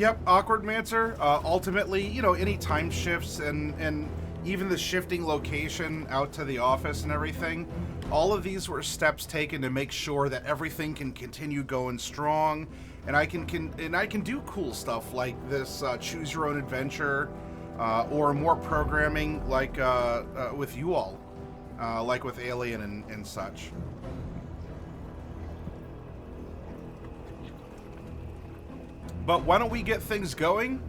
Yep, Awkwardmancer. Ultimately, any time shifts and even the shifting location out to the office and everything, all of these were steps taken to make sure that everything can continue going strong, and I can do cool stuff like this choose your own adventure, or more programming like with you all, like with Alien and such. But why don't we get things going?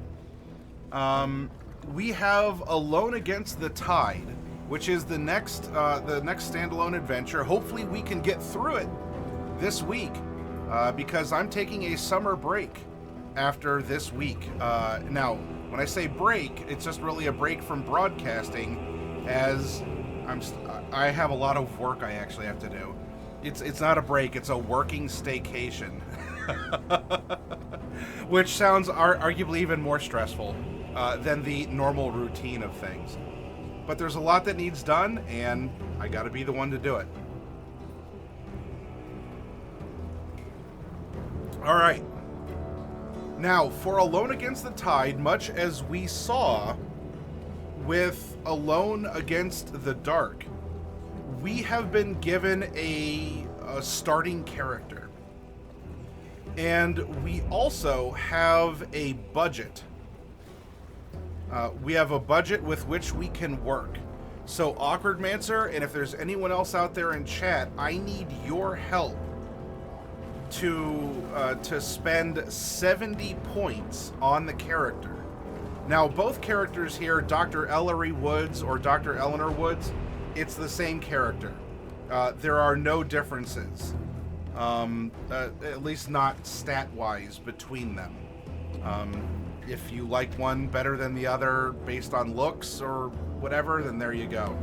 We have Alone Against the Tide, which is the next standalone adventure. Hopefully we can get through it this week, because I'm taking a summer break after this week. Now, when I say break, it's just really a break from broadcasting, as I have a lot of work I actually have to do. It's not a break, it's a working staycation. Which sounds arguably even more stressful than the normal routine of things. But there's a lot that needs done, and I gotta be the one to do it. Alright. Now, for Alone Against the Tide, much as we saw with Alone Against the Dark, we have been given a starting character. And we also have a budget. We have a budget with which we can work. So, Awkwardmancer, and if there's anyone else out there in chat, I need your help to spend 70 points on the character. Now, both characters here, Dr. Eleanor Woods or Dr. Eleanor Woods, it's the same character. There are no differences. At least not stat-wise between them. If you like one better than the other based on looks or whatever, then there you go.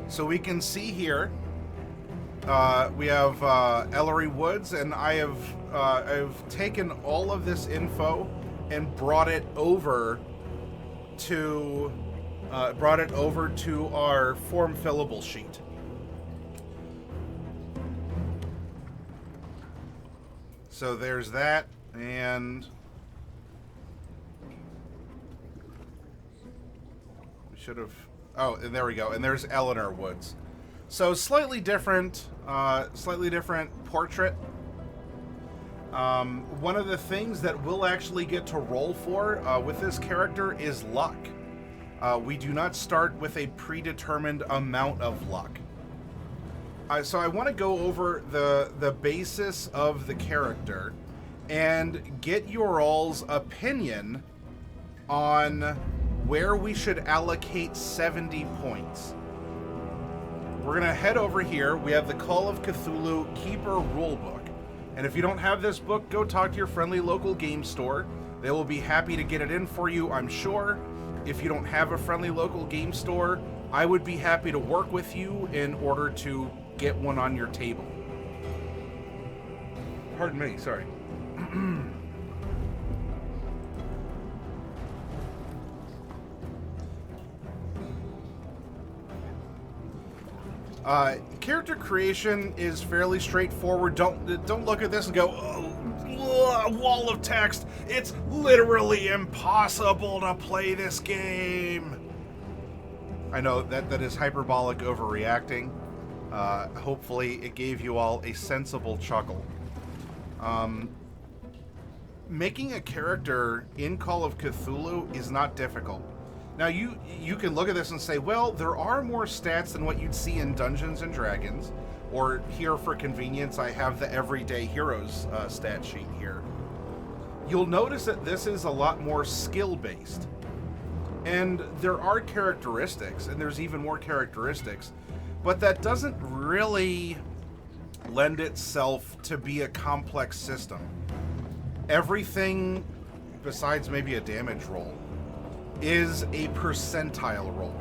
So we can see here, we have Eleanor Woods, and I've taken all of this info and brought it over to our form fillable sheet. So there's that, and we should have. Oh, and there we go. And there's Eleanor Woods. So slightly different portrait. One of the things that we'll actually get to roll for with this character is luck. We do not start with a predetermined amount of luck. So I want to go over the basis of the character and get your all's opinion on where we should allocate 70 points. We're going to head over here. We have the Call of Cthulhu Keeper Rulebook. And if you don't have this book, go talk to your friendly local game store. They will be happy to get it in for you, I'm sure. If you don't have a friendly local game store, I would be happy to work with you in order to get one on your table. Pardon me, sorry. Character creation is fairly straightforward. Don't look at this and go, oh, wall of text. It's literally impossible to play this game. I know that is hyperbolic overreacting. Hopefully it gave you all a sensible chuckle. Making a character in Call of Cthulhu is not difficult. Now, you can look at this and say, well, there are more stats than what you'd see in Dungeons & Dragons, or here for convenience, I have the Everyday Heroes stat sheet here. You'll notice that this is a lot more skill-based. And there are characteristics, and there's even more characteristics, but that doesn't really lend itself to be a complex system. Everything, besides maybe a damage roll, is a percentile roll.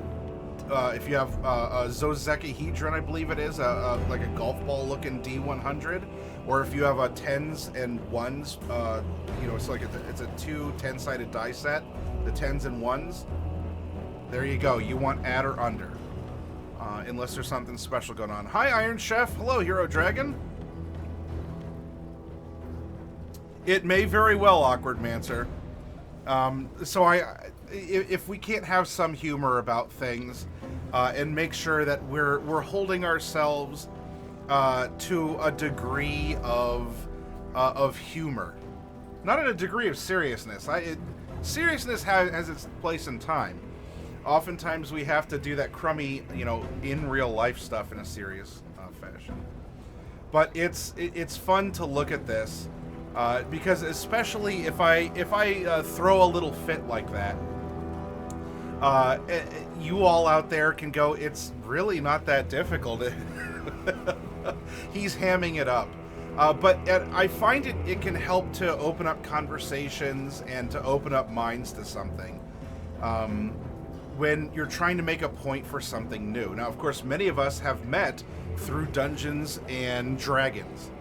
If you have a Zozekahedron, I believe it is, like a golf ball looking D100, or if you have a tens and ones, it's like it's a 2 10-sided die set, the tens and ones, there you go. You want add or under. unless there's something special going on. Hi, Iron Chef. Hello, Hero Dragon. It may very well, Awkward Mancer. If we can't have some humor about things, and make sure that we're holding ourselves to a degree of humor, not at a degree of seriousness. Seriousness has its place in time. Oftentimes we have to do that crummy, in real life stuff in a serious fashion. But it's fun to look at this. Because especially if I throw a little fit like that, you all out there can go, it's really not that difficult. He's hamming it up. But I find it can help to open up conversations and to open up minds to something. When you're trying to make a point for something new. Now, of course, many of us have met through Dungeons and Dragons.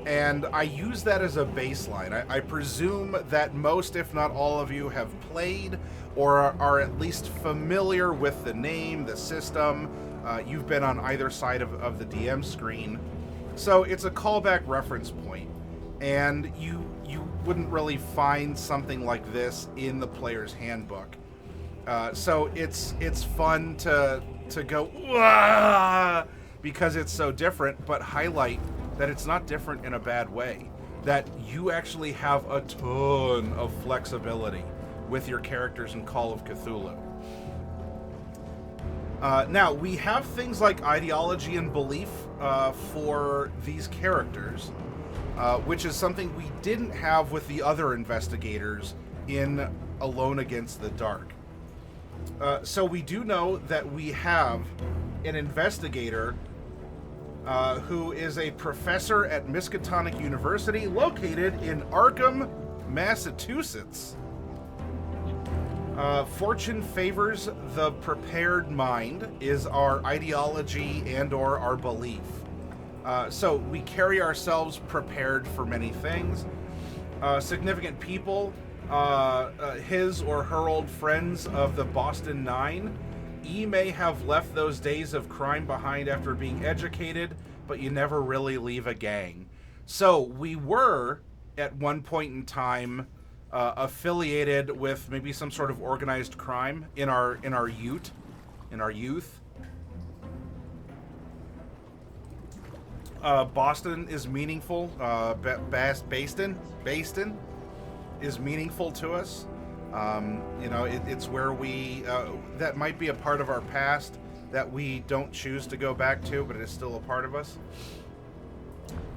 And I use that as a baseline. I presume that most, if not all of you, have played or are at least familiar with the name, the system. You've been on either side of the DM screen. So it's a callback reference point. And you wouldn't really find something like this in the player's handbook. So it's fun to go, "Wah!" because it's so different, but highlight that it's not different in a bad way, that you actually have a ton of flexibility with your characters in Call of Cthulhu. Now, we have things like ideology and belief for these characters, which is something we didn't have with the other investigators in Alone Against the Dark. So we do know that we have an investigator who is a professor at Miskatonic University, located in Arkham, Massachusetts. Fortune favors the prepared mind is our ideology and or our belief. So we carry ourselves prepared for many things. Significant people, his or her old friends of the Boston Nine. E may have left those days of crime behind after being educated, but you never really leave a gang. So we were, at one point in time, affiliated with maybe some sort of organized crime in our youth. Boston is meaningful. Baston is meaningful to us. It's where we, that might be a part of our past that we don't choose to go back to, but it is still a part of us.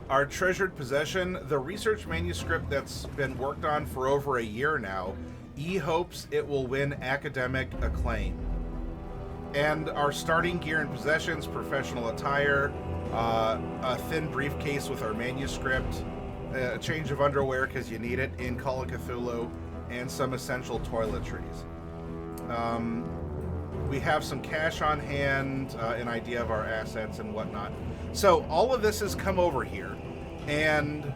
Our treasured possession, the research manuscript that's been worked on for over a year now, E hopes it will win academic acclaim. And our starting gear and possessions, professional attire, a thin briefcase with our manuscript, a change of underwear because you need it in Call of Cthulhu, and some essential toiletries. We have some cash on hand, an idea of our assets and whatnot. So all of this has come over here, and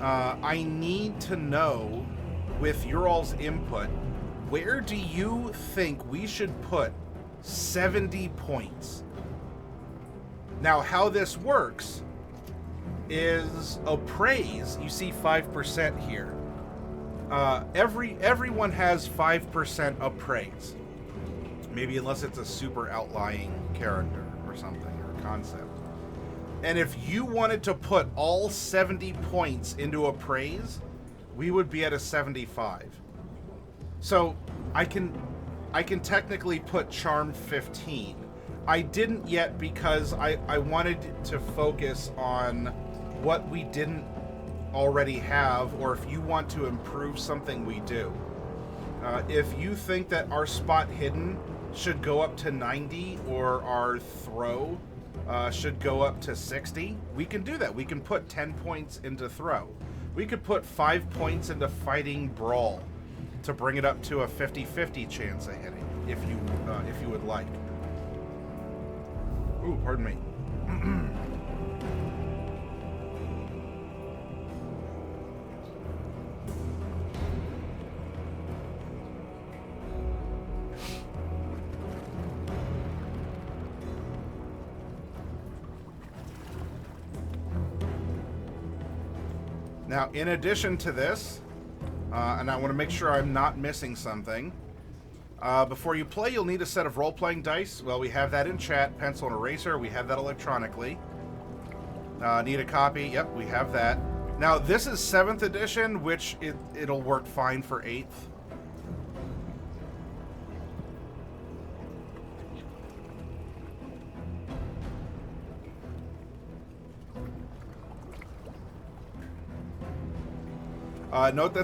I need to know, with your all's input, where do you think we should put 70 points? Now, how this works is appraise. You see 5% here. Everyone has 5% appraise. Maybe unless it's a super outlying character or something, or a concept. And if you wanted to put all 70 points into appraise, we would be at a 75. So I can technically put charm 15. I didn't yet because I wanted to focus on what we didn't already have, or if you want to improve something, we do. If you think that our spot hidden should go up to 90, or our throw should go up to 60, we can do that. We can put 10 points into throw. We could put 5 points into fighting brawl to bring it up to a 50-50 chance of hitting, if you would like. Ooh, pardon me. Now, in addition to this, and I want to make sure I'm not missing something, before you play, you'll need a set of role-playing dice. Well, we have that in chat, pencil and eraser. We have that electronically. Need a copy? Yep, we have that. Now, this is 7th edition, which it'll work fine for 8th. Note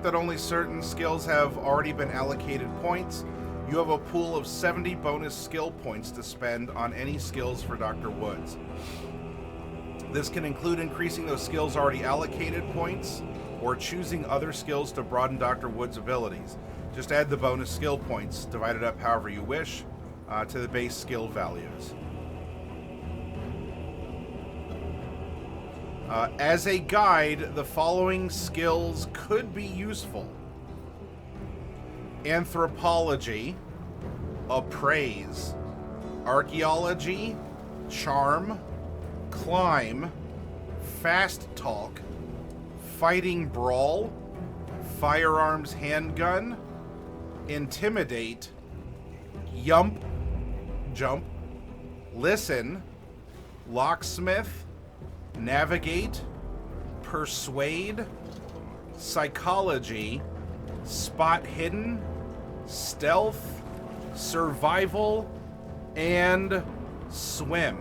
that only certain skills have already been allocated points. You have a pool of 70 bonus skill points to spend on any skills for Dr. Woods. This can include increasing those skills already allocated points or choosing other skills to broaden Dr. Woods' abilities. Just add the bonus skill points, divide it up however you wish, to the base skill values. As a guide, the following skills could be useful: anthropology, appraise, archaeology, charm, climb, fast talk, fighting brawl, firearms handgun, intimidate, jump, listen, locksmith, navigate, persuade, psychology, spot hidden, stealth, survival, and swim.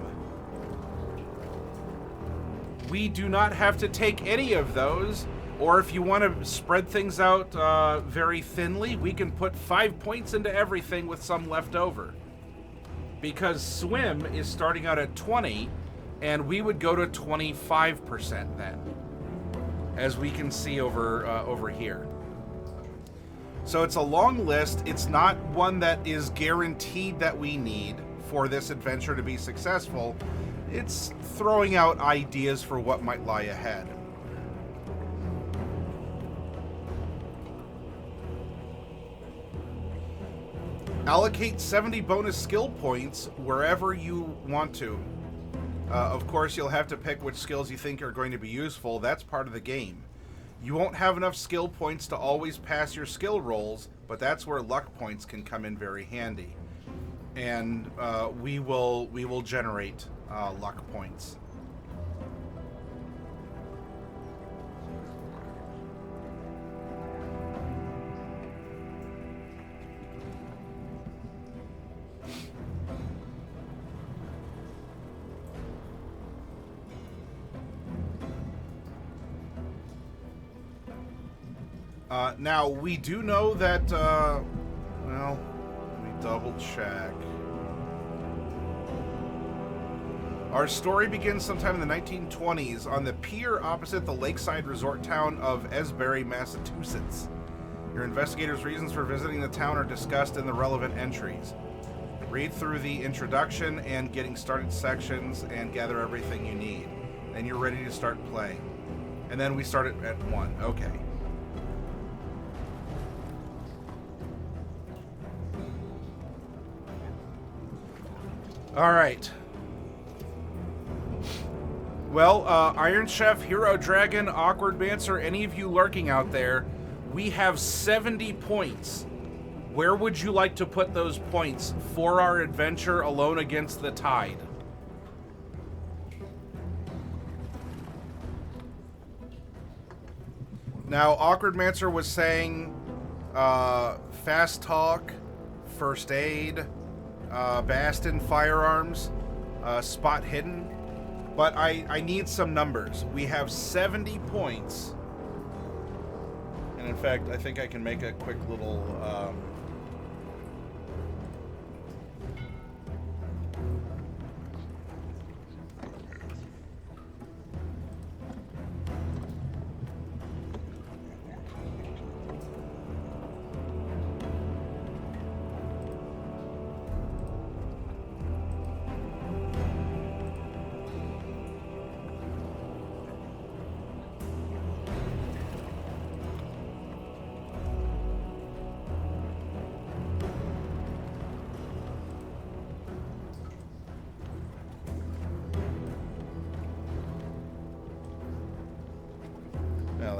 We do not have to take any of those, or if you want to spread things out very thinly, we can put 5 points into everything with some left over. Because swim is starting out at 20, and we would go to 25% then, as we can see over here. So it's a long list. It's not one that is guaranteed that we need for this adventure to be successful. It's throwing out ideas for what might lie ahead. Allocate 70 bonus skill points wherever you want to. Of course, you'll have to pick which skills you think are going to be useful. That's part of the game. You won't have enough skill points to always pass your skill rolls, but that's where luck points can come in very handy. And we will generate luck points. Now, we do know that, well, let me double check. Our story begins sometime in the 1920s on the pier opposite the lakeside resort town of Esbury, Massachusetts. Your investigator's reasons for visiting the town are discussed in the relevant entries. Read through the introduction and getting started sections and gather everything you need. And you're ready to start playing. And then we start at 1. Okay. All right. Well, Iron Chef, Hero Dragon, Awkward Mancer, any of you lurking out there, we have 70 points. Where would you like to put those points for our adventure alone against the tide? Now, Awkward Mancer was saying fast talk, first aid, Bastion firearms, spot hidden, but I need some numbers. We have 70 points, and in fact, I think I can make a quick little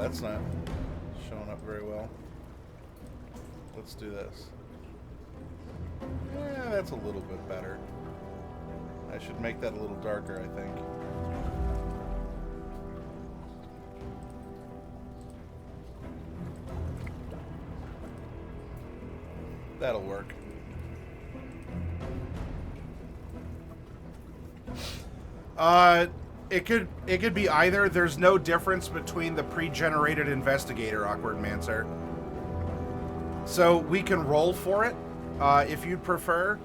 that's not showing up very well. Let's do this. Yeah, that's a little bit better. I should make that a little darker, I think. That'll work. It could be either. There's no difference between the pre-generated investigator, Awkward Mancer. So we can roll for it, if you'd prefer.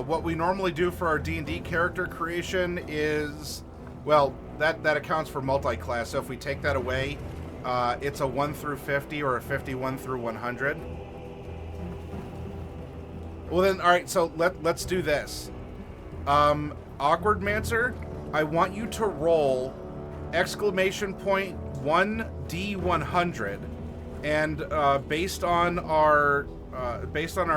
What we normally do for our D&D character creation is, well, that accounts for multi-class. So if we take that away, it's a 1 through 50 or a 51 through 100. Well then, all right. So let's do this. Awkward Mancer, I want you to roll exclamation point 1D100, and based on our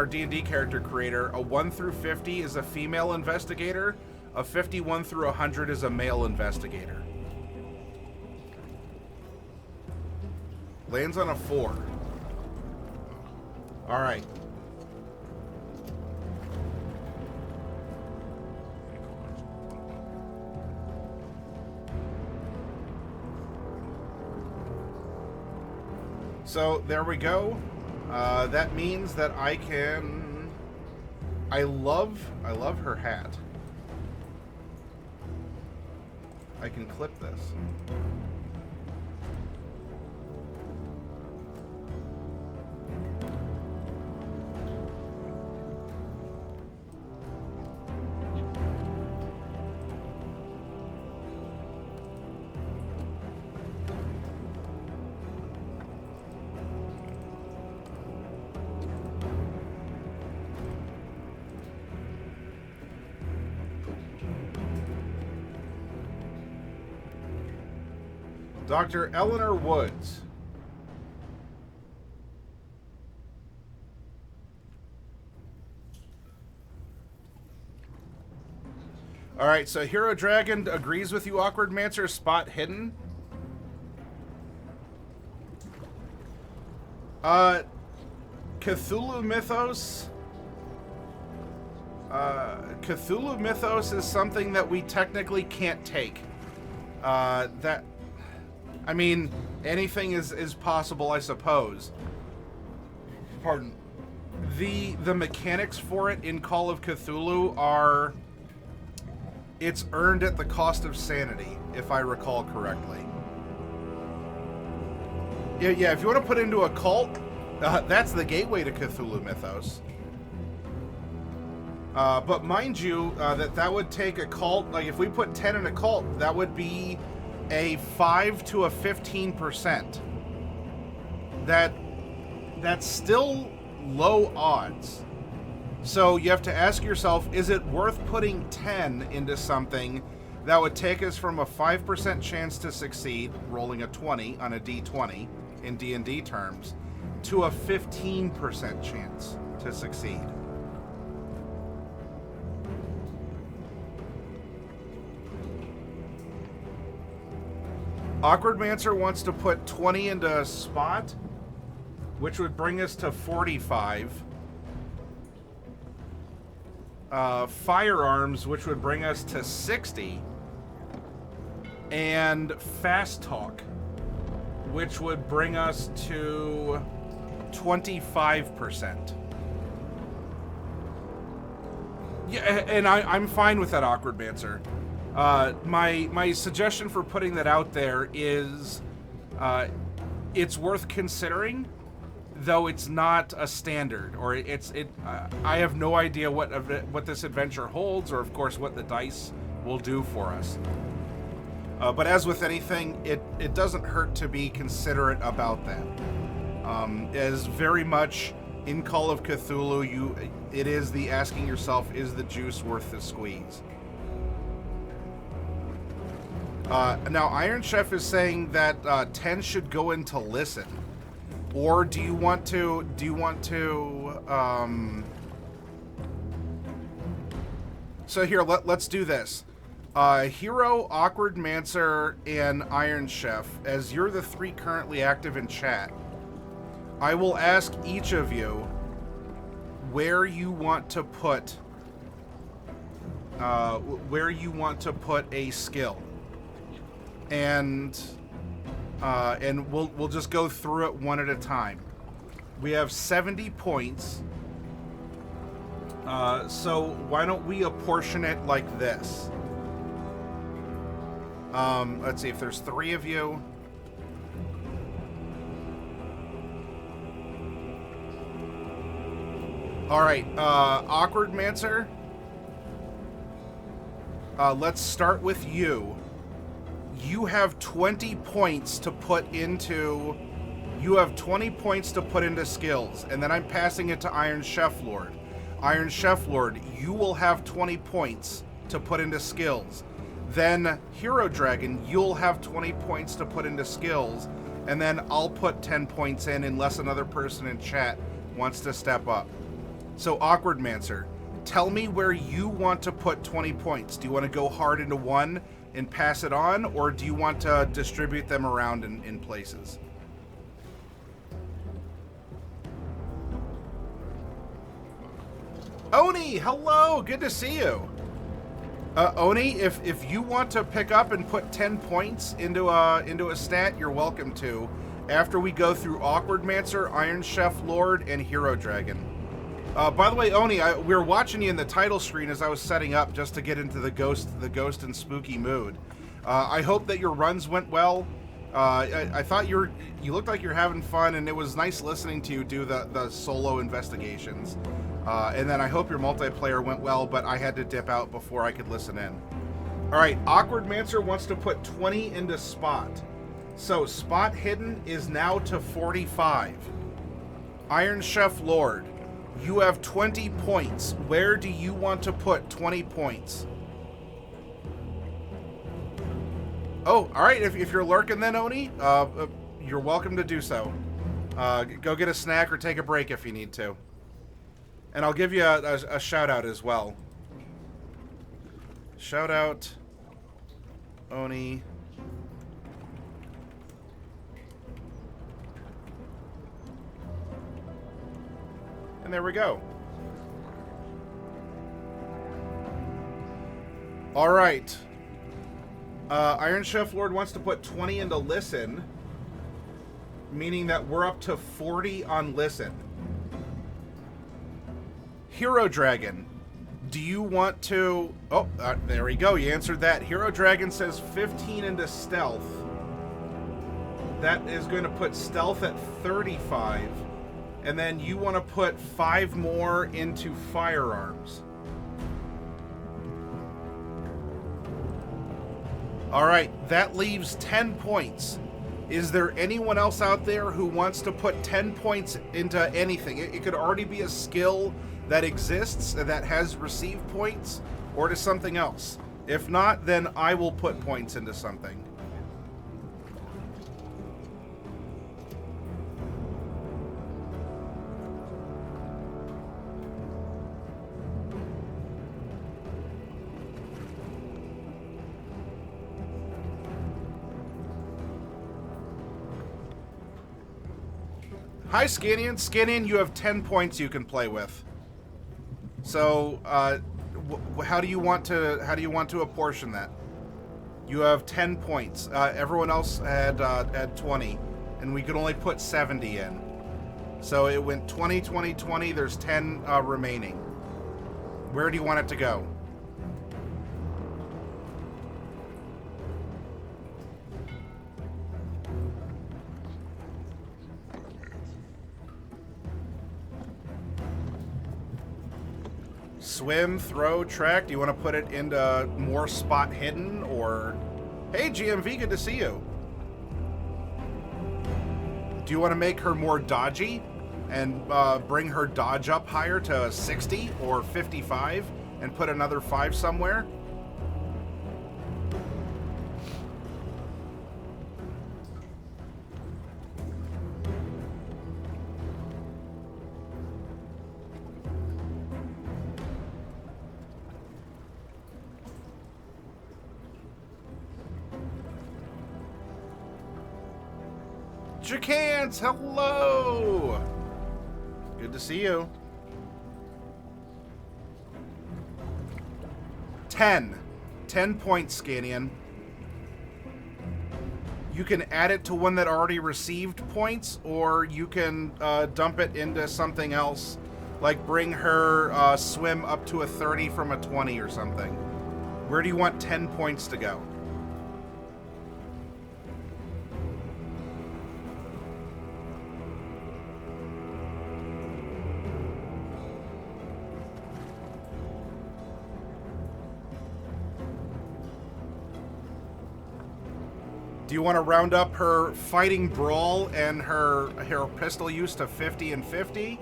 D&D character creator, a 1 through 50 is a female investigator, a 51 through 100 is a male investigator. Lands on a 4. All right. So there we go. That means that I can. I love her hat. I can clip this. Dr. Eleanor Woods. All right, so Hero Dragon agrees with you, Awkward Mancer. Spot hidden. Cthulhu mythos. Cthulhu mythos is something that we technically can't take. I mean, anything is possible, I suppose. Pardon. The mechanics for it in Call of Cthulhu are... It's earned at the cost of sanity, if I recall correctly. Yeah, if you want to put into a cult, that's the gateway to Cthulhu mythos. But mind you, that would take a cult... Like, if we put 10 in a cult, that would be a 5 to a 15%. That's still low odds. So you have to ask yourself, is it worth putting 10 into something that would take us from a 5% chance to succeed, rolling a 20 on a d20 in D&D terms, to a 15% chance to succeed? Awkward Mancer wants to put 20 into a spot, which would bring us to 45. Firearms, which would bring us to 60. And Fast Talk, which would bring us to 25%. Yeah, and I'm fine with that, Awkward Mancer. My suggestion for putting that out there is it's worth considering, though it's not a standard, or I have no idea what this adventure holds, or of course what the dice will do for us. But as with anything, it doesn't hurt to be considerate about that. As very much in Call of Cthulhu, it is the asking yourself, is the juice worth the squeeze? Now, Iron Chef is saying that 10 should go into listen, or do you want to So here, let's do this. Hero, Awkward Mancer, and Iron Chef, as you're the 3 currently active in chat, I will ask each of you where you want to put a skill, and we'll just go through it one at a time. We have 70 points. So why don't we apportion it like this? Let's see if there's 3 of you. All right, Awkward Mancer. Let's start with you. You have 20 points to put into. You have 20 points to put into skills, and then I'm passing it to Iron Chef Lord. Iron Chef Lord, you will have 20 points to put into skills. Then Hero Dragon, you'll have 20 points to put into skills, and then I'll put 10 points in unless another person in chat wants to step up. So Awkward Mancer, tell me where you want to put 20 points. Do you want to go hard into one and pass it on, or do you want to distribute them around in places? Oni, hello, good to see you. Oni, if you want to pick up and put 10 points into a stat, you're welcome to. After we go through Awkward Mancer, Iron Chef Lord, and Hero Dragon. By the way, Oni, we were watching you in the title screen as I was setting up just to get into the ghost and spooky mood. I hope that your runs went well. I thought you looked like you're having fun, and it was nice listening to you do the solo investigations. And then I hope your multiplayer went well, but I had to dip out before I could listen in. All right, Awkward Mancer wants to put 20 into Spot. So Spot Hidden is now to 45. Iron Chef Lord, you have 20 points. Where do you want to put 20 points? Oh, all right, if you're lurking then, Oni, you're welcome to do so. Go get a snack or take a break if you need to. And I'll give you a shout-out as well. Shout-out, Oni. And there we go. All right. Iron Chef Lord wants to put 20 into Listen, meaning that we're up to 40 on Listen. Hero Dragon, do you want to... Oh, there we go. You answered that. Hero Dragon says 15 into Stealth. That is going to put Stealth at 35. And then you want to put 5 more into Firearms. All right, that leaves 10 points. Is there anyone else out there who wants to put 10 points into anything? It could already be a skill that exists, that has received points, or to something else. If not, then I will put points into something. Hi, Skinian. Skinian, you have 10 points you can play with. So, how do you want to apportion that? You have 10 points. Everyone else had 20, and we could only put 70 in. So it went 20, 20, 20. There's 10 remaining. Where do you want it to go? Swim, throw, track. Do you want to put it into more Spot Hidden, or... Hey, GMV, good to see you. Do you want to make her more dodgy and bring her dodge up higher to 60 or 55 and put another 5 somewhere? Jacance, hello! Good to see you. 10. 10 points, Scanian. You can add it to one that already received points, or you can dump it into something else, like bring her swim up to a 30 from a 20 or something. Where do you want 10 points to go? Do you want to round up her fighting brawl and her pistol use to 50 and 50?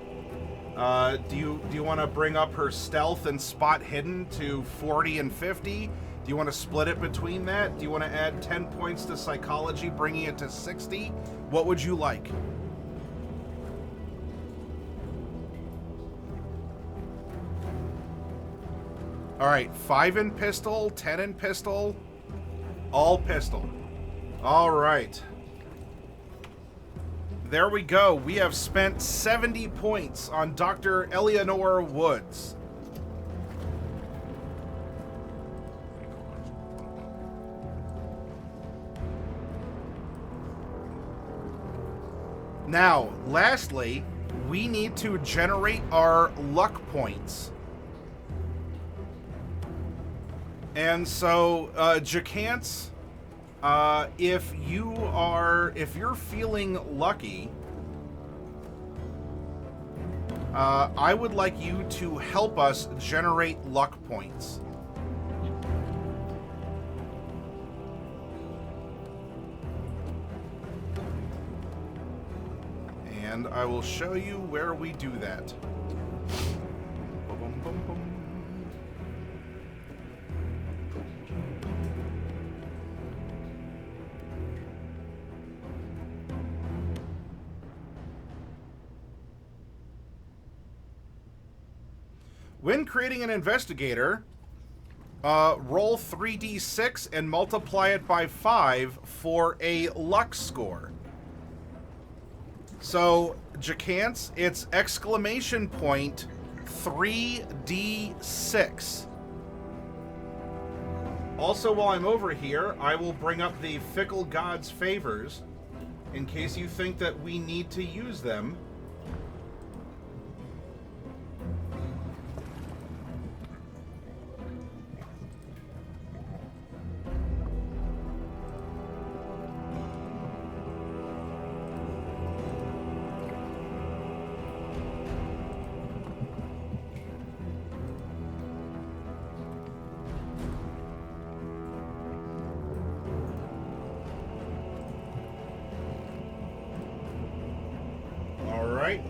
Do you want to bring up her stealth and spot hidden to 40 and 50? Do you want to split it between that? Do you want to add 10 points to psychology, bringing it to 60? What would you like? All right, 5 in pistol, 10 in pistol, all pistol. All right. There we go. We have spent 70 points on Dr. Eleanor Woods. Now, lastly, we need to generate our luck points. And so, Jacance, if you're feeling lucky, I would like you to help us generate luck points. And I will show you where we do that. When creating an investigator, roll 3d6 and multiply it by 5 for a luck score. So, Jacance, it's exclamation point 3d6. Also, while I'm over here, I will bring up the Fickle God's Favors in case you think that we need to use them.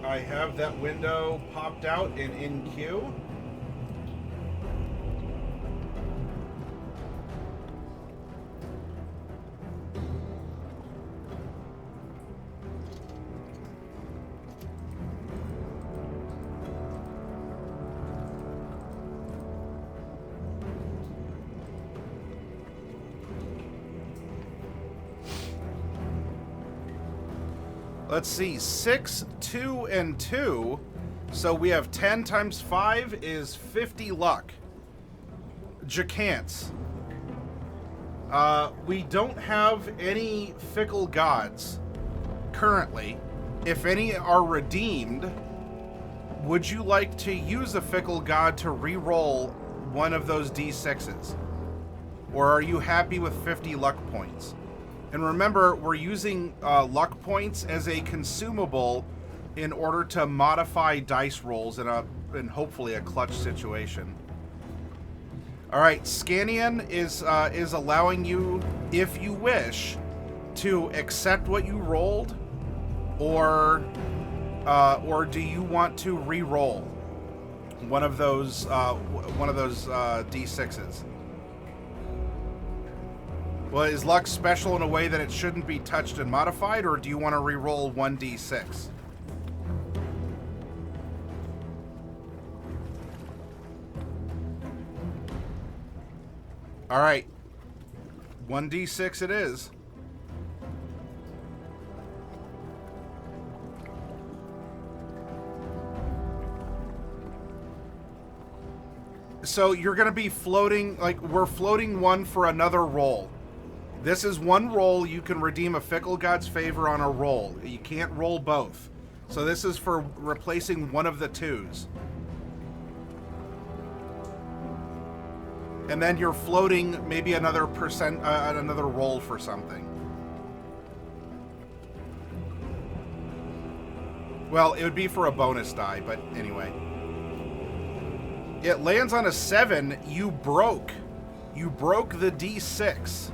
I have that window popped out and in queue. Let's see, 6, 2, and 2. So we have 10 times 5 is 50 luck. Jacance. We don't have any Fickle Gods currently. If any are redeemed, would you like to use a Fickle God to re-roll one of those D6s? Or are you happy with 50 luck points? And remember, we're using luck points as a consumable in order to modify dice rolls in hopefully a clutch situation. All right, Scanian is allowing you, if you wish, to accept what you rolled, or do you want to re-roll one of those D6s? Well, is luck special in a way that it shouldn't be touched and modified, or do you want to re-roll 1d6? All right, 1d6 it is. So you're going to be floating, like, we're floating one for another roll. This is one roll. You can redeem a Fickle God's Favor on a roll. You can't roll both. So this is for replacing one of the twos. And then you're floating maybe another another roll for something. Well, it would be for a bonus die, but anyway. It lands on a 7. You broke. You broke the D6.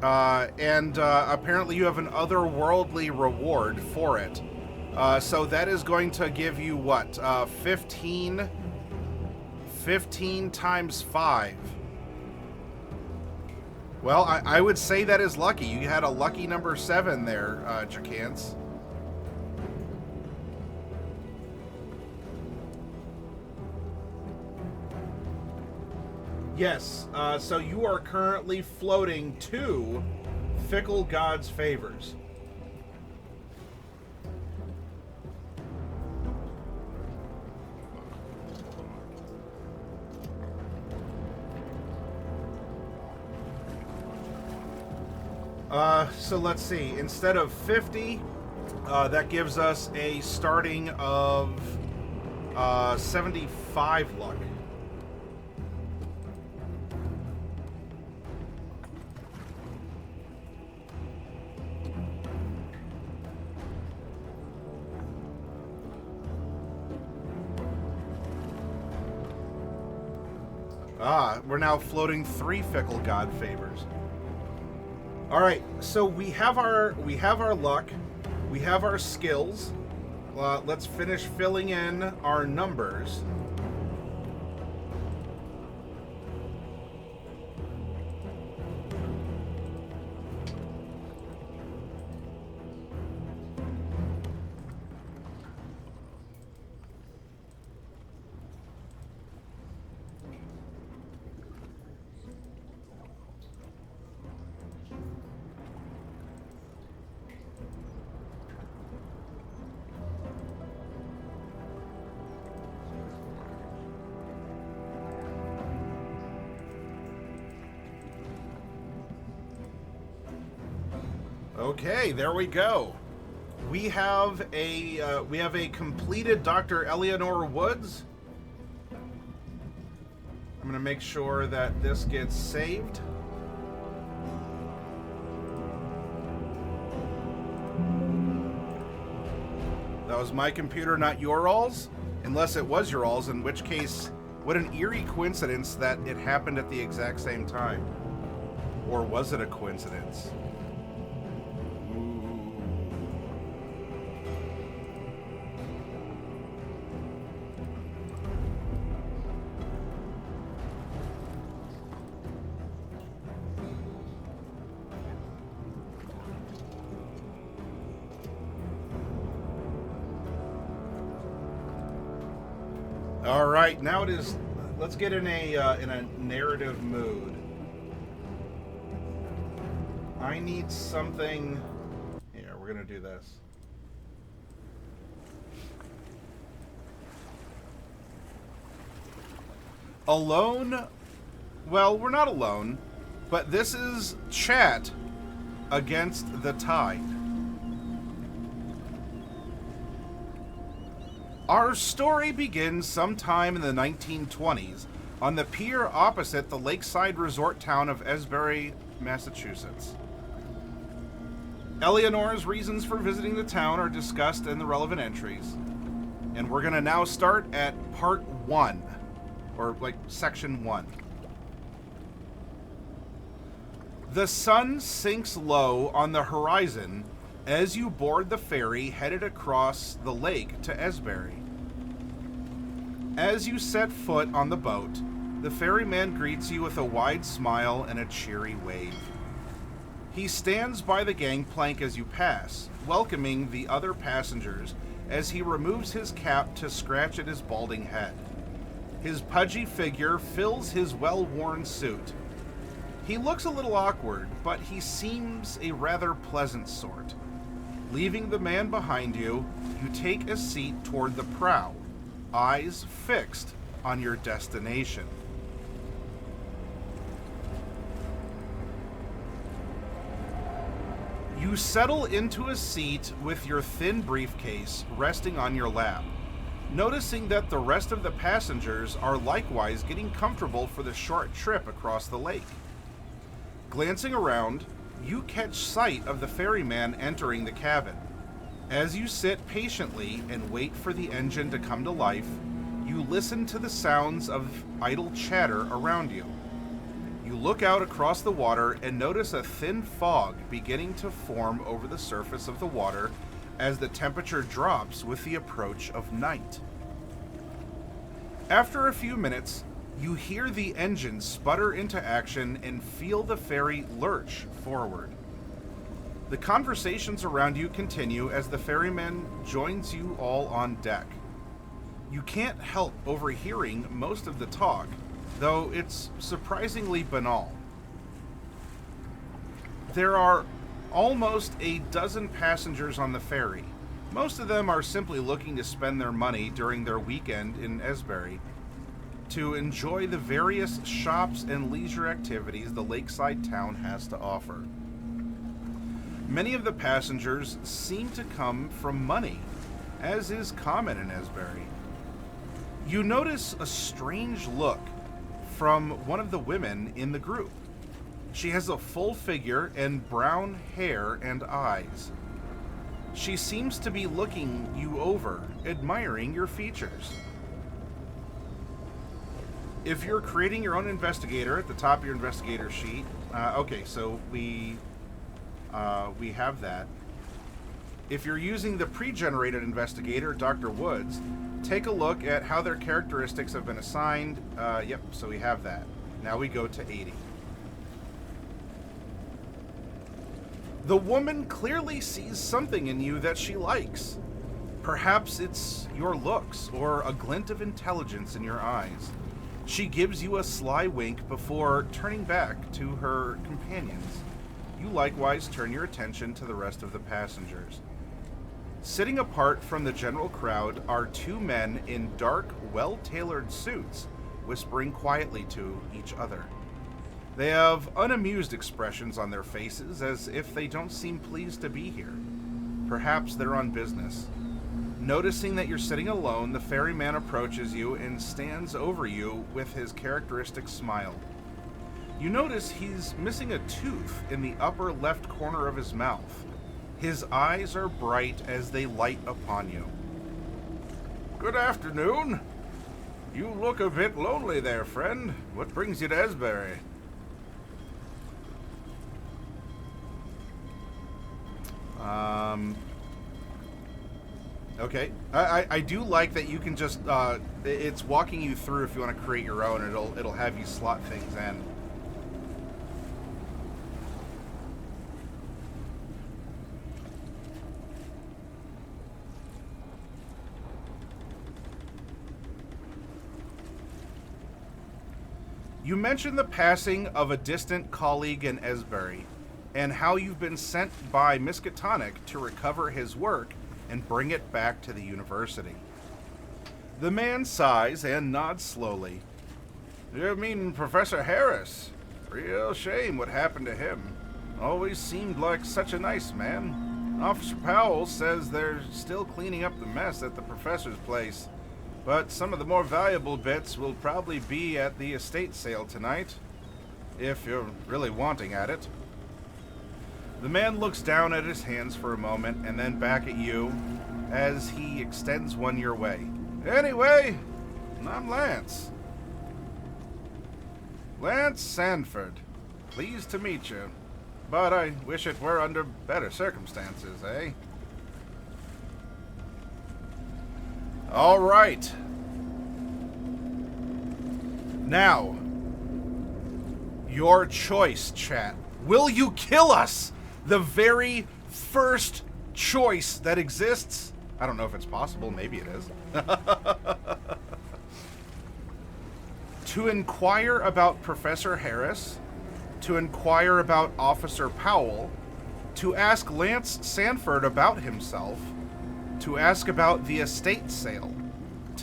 And apparently you have an otherworldly reward for it. So that is going to give you what? 15 times 5. Well, I would say that is lucky. You had a lucky number 7 there, Jacance. Yes, so you are currently floating 2 Fickle God's Favors. So let's see. Instead of 50, that gives us a starting of 75 luck. We're now floating 3 Fickle God Favors. All right, so we have our luck, we have our skills. Let's finish filling in our numbers. Okay, there we go. We have a completed Dr. Eleanor Woods. I'm going to make sure that this gets saved. That was my computer, not your alls. Unless it was your alls, in which case, what an eerie coincidence that it happened at the exact same time. Or was it a coincidence? All right, now it is. Let's get in a narrative mood. I need something. Here, we're gonna do this. Alone? Well, we're not alone, but this is chat against the tide. Our story begins sometime in the 1920s on the pier opposite the lakeside resort town of Esbury, Massachusetts. Eleanor's reasons for visiting the town are discussed in the relevant entries, and we're going to now start at part 1, or like section 1. The sun sinks low on the horizon as you board the ferry headed across the lake to Esbury. As you set foot on the boat, the ferryman greets you with a wide smile and a cheery wave. He stands by the gangplank as you pass, welcoming the other passengers as he removes his cap to scratch at his balding head. His pudgy figure fills his well-worn suit. He looks a little awkward, but he seems a rather pleasant sort. Leaving the man behind you, you take a seat toward the prow, eyes fixed on your destination. You settle into a seat with your thin briefcase resting on your lap, noticing that the rest of the passengers are likewise getting comfortable for the short trip across the lake. Glancing around, you catch sight of the ferryman entering the cabin. As you sit patiently and wait for the engine to come to life, you listen to the sounds of idle chatter around you. You look out across the water and notice a thin fog beginning to form over the surface of the water as the temperature drops with the approach of night. After a few minutes, you hear the engine sputter into action and feel the ferry lurch forward. The conversations around you continue as the ferryman joins you all on deck. You can't help overhearing most of the talk, though it's surprisingly banal. There are almost a dozen passengers on the ferry. Most of them are simply looking to spend their money during their weekend in Esbury to enjoy the various shops and leisure activities the lakeside town has to offer. Many of the passengers seem to come from money, as is common in Esbury. You notice a strange look from one of the women in the group. She has a full figure and brown hair and eyes. She seems to be looking you over, admiring your features. If you're creating your own investigator at the top of your investigator sheet, okay, so we have that. If you're using the pre-generated investigator, Dr. Woods, take a look at how their characteristics have been assigned. Yep, so we have that. Now we go to 80. The woman clearly sees something in you that she likes. Perhaps it's your looks or a glint of intelligence in your eyes. She gives you a sly wink before turning back to her companions. You likewise turn your attention to the rest of the passengers. Sitting apart from the general crowd are two men in dark, well-tailored suits, whispering quietly to each other. They have unamused expressions on their faces, as if they don't seem pleased to be here. Perhaps they're on business. Noticing that you're sitting alone, the ferryman approaches you and stands over you with his characteristic smile. You notice he's missing a tooth in the upper left corner of his mouth. His eyes are bright as they light upon you. Good afternoon. You look a bit lonely there, friend. What brings you to Esbury? Okay. I do like that you can just, it's walking you through if you want to create your own. It'll have you slot things in. You mentioned the passing of a distant colleague in Esbury, and how you've been sent by Miskatonic to recover his work and bring it back to the university. The man sighs and nods slowly. You mean Professor Harris? Real shame what happened to him. Always seemed like such a nice man. Officer Powell says they're still cleaning up the mess at the professor's place, but some of the more valuable bits will probably be at the estate sale tonight, if you're really wanting at it. The man looks down at his hands for a moment and then back at you as he extends one your way. Anyway, I'm Lance. Lance Sanford. Pleased to meet you. But I wish it were under better circumstances, eh? All right. Now, your choice, chat. Will you kill us? The very first choice that exists. I don't know if it's possible. Maybe it is. To inquire about Professor Harris, to inquire about Officer Powell, to ask Lance Sanford about himself, to ask about the estate sale,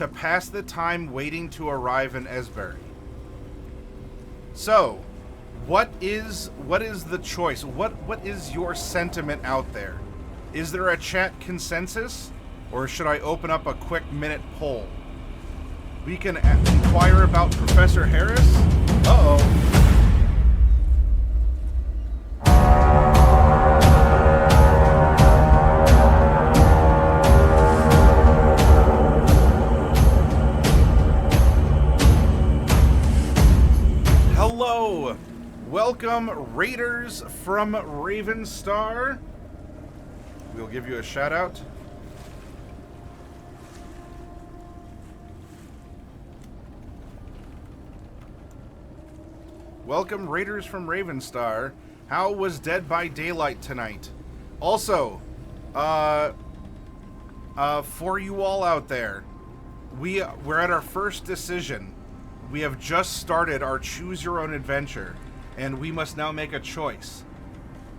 to pass the time waiting to arrive in Esbury. So, what is the choice? What is your sentiment out there? Is there a chat consensus, or should I open up a quick minute poll? We can inquire about Professor Harris. Uh-oh. Hello. Welcome, Raiders from Ravenstar. We'll give you a shout out. Welcome, Raiders from Ravenstar. How was Dead by Daylight tonight? Also, for you all out there, we're at our first decision. We have just started our Choose Your Own Adventure, and we must now make a choice.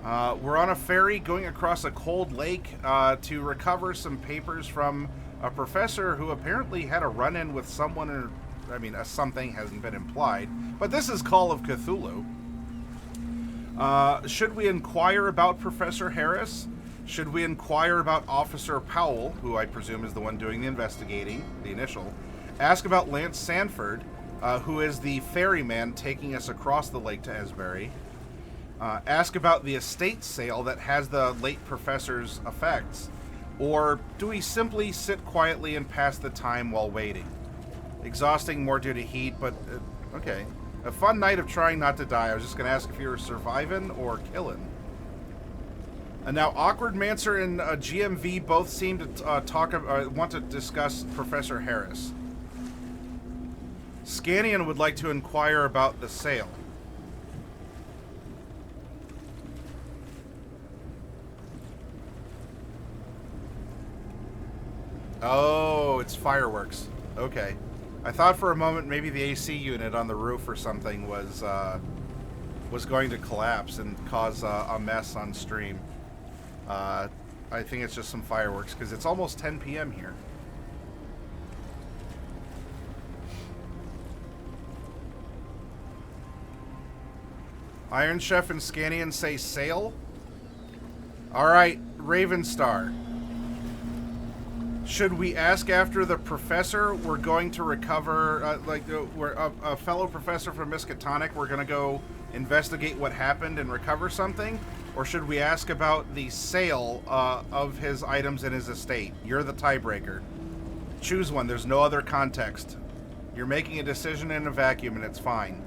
We're on a ferry going across a cold lake to recover some papers from a professor who apparently had a run-in with someone, or, I mean, something hasn't been implied, but this is Call of Cthulhu. Should we inquire about Professor Harris? Should we inquire about Officer Powell, who I presume is the one doing the investigating, the initial? Ask about Lance Sanford, who is the ferryman taking us across the lake to Esbury. Ask about the estate sale that has the late professor's effects. Or do we simply sit quietly and pass the time while waiting? Exhausting more due to heat, but okay. A fun night of trying not to die. I was just going to ask if you were surviving or killing. And now Awkward Mancer and GMV both seem to want to discuss Professor Harris. Scannion would like to inquire about the sale. Oh, it's fireworks. Okay. I thought for a moment maybe the AC unit on the roof or something was going to collapse and cause a mess on stream. I think it's just some fireworks because it's almost 10 p.m. here. Iron Chef and Scannion say sail. Alright, Ravenstar. Should we ask after the professor? We're going to recover, we're a fellow professor from Miskatonic. We're going to go investigate what happened and recover something? Or should we ask about the sale of his items in his estate? You're the tiebreaker. Choose one. There's no other context. You're making a decision in a vacuum, and it's fine.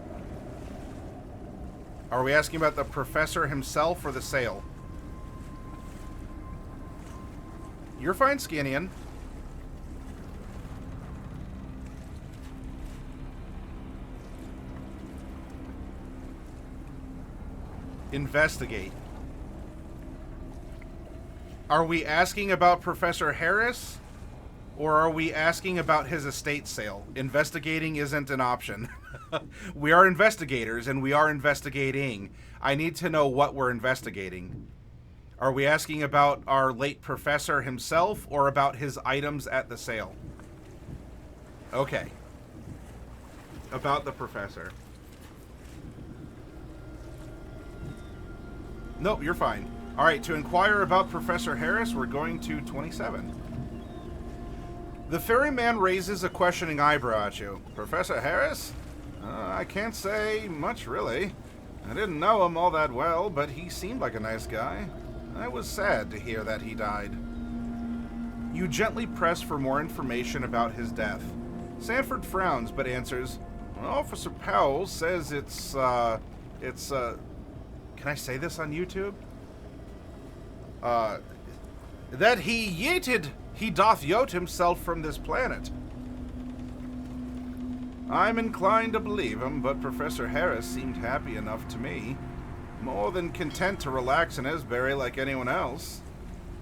Are we asking about the professor himself or the sale? You're fine, Scannion. Investigate. Are we asking about Professor Harris? Or are we asking about his estate sale? Investigating isn't an option. We are investigators, and we are investigating. I need to know what we're investigating. Are we asking about our late professor himself, or about his items at the sale? Okay. About the professor. Nope, you're fine. Alright, to inquire about Professor Harris, we're going to 27. The ferryman raises a questioning eyebrow at you. Professor Harris? I can't say much, really. I didn't know him all that well, but he seemed like a nice guy. I was sad to hear that he died. You gently press for more information about his death. Sanford frowns, but answers, Officer Powell says can I say this on YouTube? That he doth yote himself from this planet. I'm inclined to believe him, but Professor Harris seemed happy enough to me. More than content to relax in Esbury like anyone else.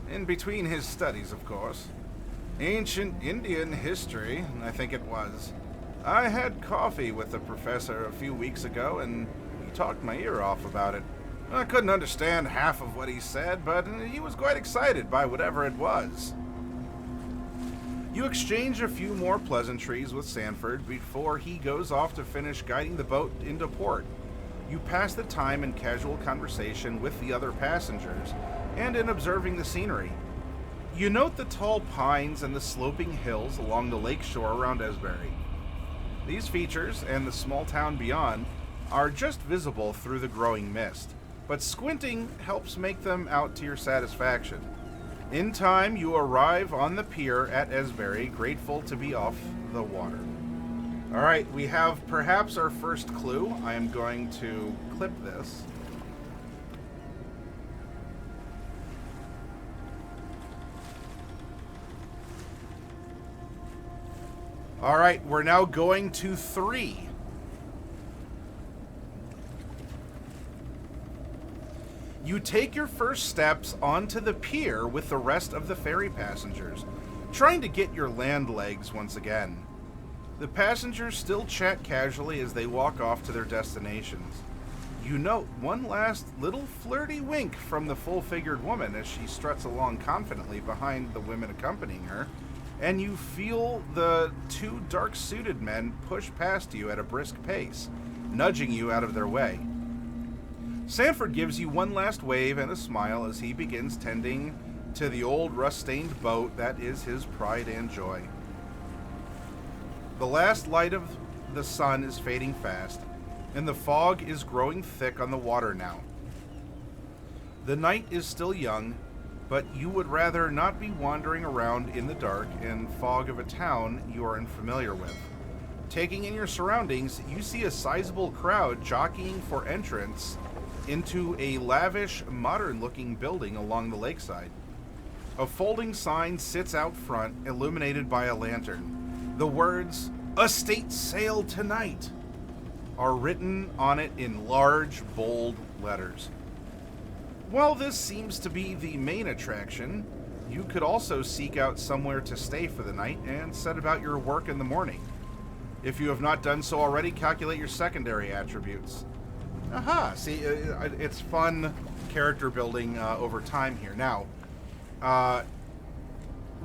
In between his studies, of course. Ancient Indian history, I think it was. I had coffee with the professor a few weeks ago, and he talked my ear off about it. I couldn't understand half of what he said, but he was quite excited by whatever it was. You exchange a few more pleasantries with Sanford before he goes off to finish guiding the boat into port. You pass the time in casual conversation with the other passengers and in observing the scenery. You note the tall pines and the sloping hills along the lake shore around Esbury. These features and the small town beyond are just visible through the growing mist, but squinting helps make them out to your satisfaction. In time, you arrive on the pier at Esbury, grateful to be off the water. All right, we have perhaps our first clue. I am going to clip this. All right, we're now going to 3. You take your first steps onto the pier with the rest of the ferry passengers, trying to get your land legs once again. The passengers still chat casually as they walk off to their destinations. You note one last little flirty wink from the full-figured woman as she struts along confidently behind the women accompanying her, and you feel the 2 dark-suited men push past you at a brisk pace, nudging you out of their way. Sanford gives you one last wave and a smile as he begins tending to the old rust-stained boat that is his pride and joy. The last light of the sun is fading fast, and the fog is growing thick on the water now. The night is still young, but you would rather not be wandering around in the dark and fog of a town you are unfamiliar with. Taking in your surroundings, you see a sizable crowd jockeying for entrance into a lavish, modern-looking building along the lakeside. A folding sign sits out front, illuminated by a lantern. The words, "Estate Sale Tonight," are written on it in large, bold letters. While this seems to be the main attraction, you could also seek out somewhere to stay for the night and set about your work in the morning. If you have not done so already, calculate your secondary attributes. Aha, see, it's fun character building over time here. Now,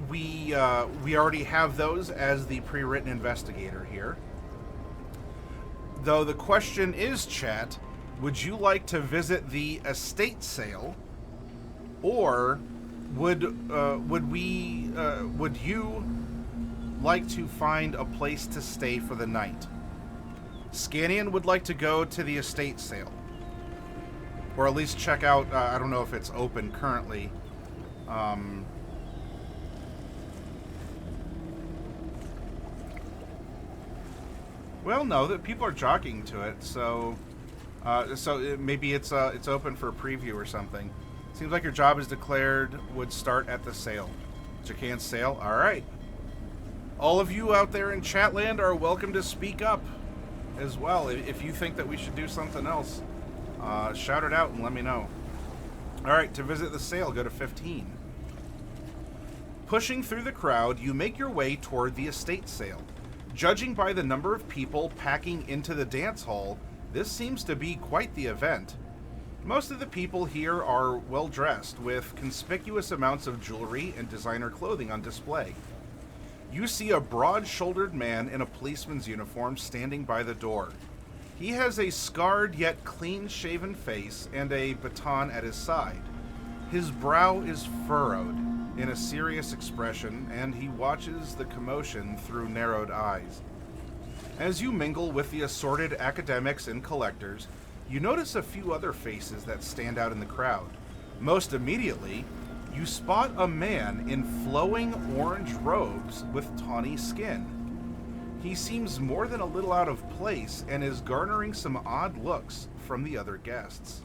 we already have those as the pre-written investigator here. Though the question is, chat, would you like to visit the estate sale, or would you like to find a place to stay for the night? Scannion would like to go to the estate sale, or at least check out. I don't know if it's open currently. Well, no, that people are jockeying to it, so maybe it's open for a preview or something. Seems like your job is declared would start at the sale. Jacan's sale. All right. All of you out there in Chatland are welcome to speak up as well. If you think that we should do something else, shout it out and let me know. All right, to visit the sale, go to 15. Pushing through the crowd, you make your way toward the estate sale. Judging by the number of people packing into the dance hall, this seems to be quite the event. Most of the people here are well dressed, with conspicuous amounts of jewelry and designer clothing on display. You see a broad-shouldered man in a policeman's uniform standing by the door. He has a scarred yet clean-shaven face and a baton at his side. His brow is furrowed in a serious expression, and he watches the commotion through narrowed eyes. As you mingle with the assorted academics and collectors, you notice a few other faces that stand out in the crowd. Most immediately, you spot a man in flowing orange robes with tawny skin. He seems more than a little out of place and is garnering some odd looks from the other guests.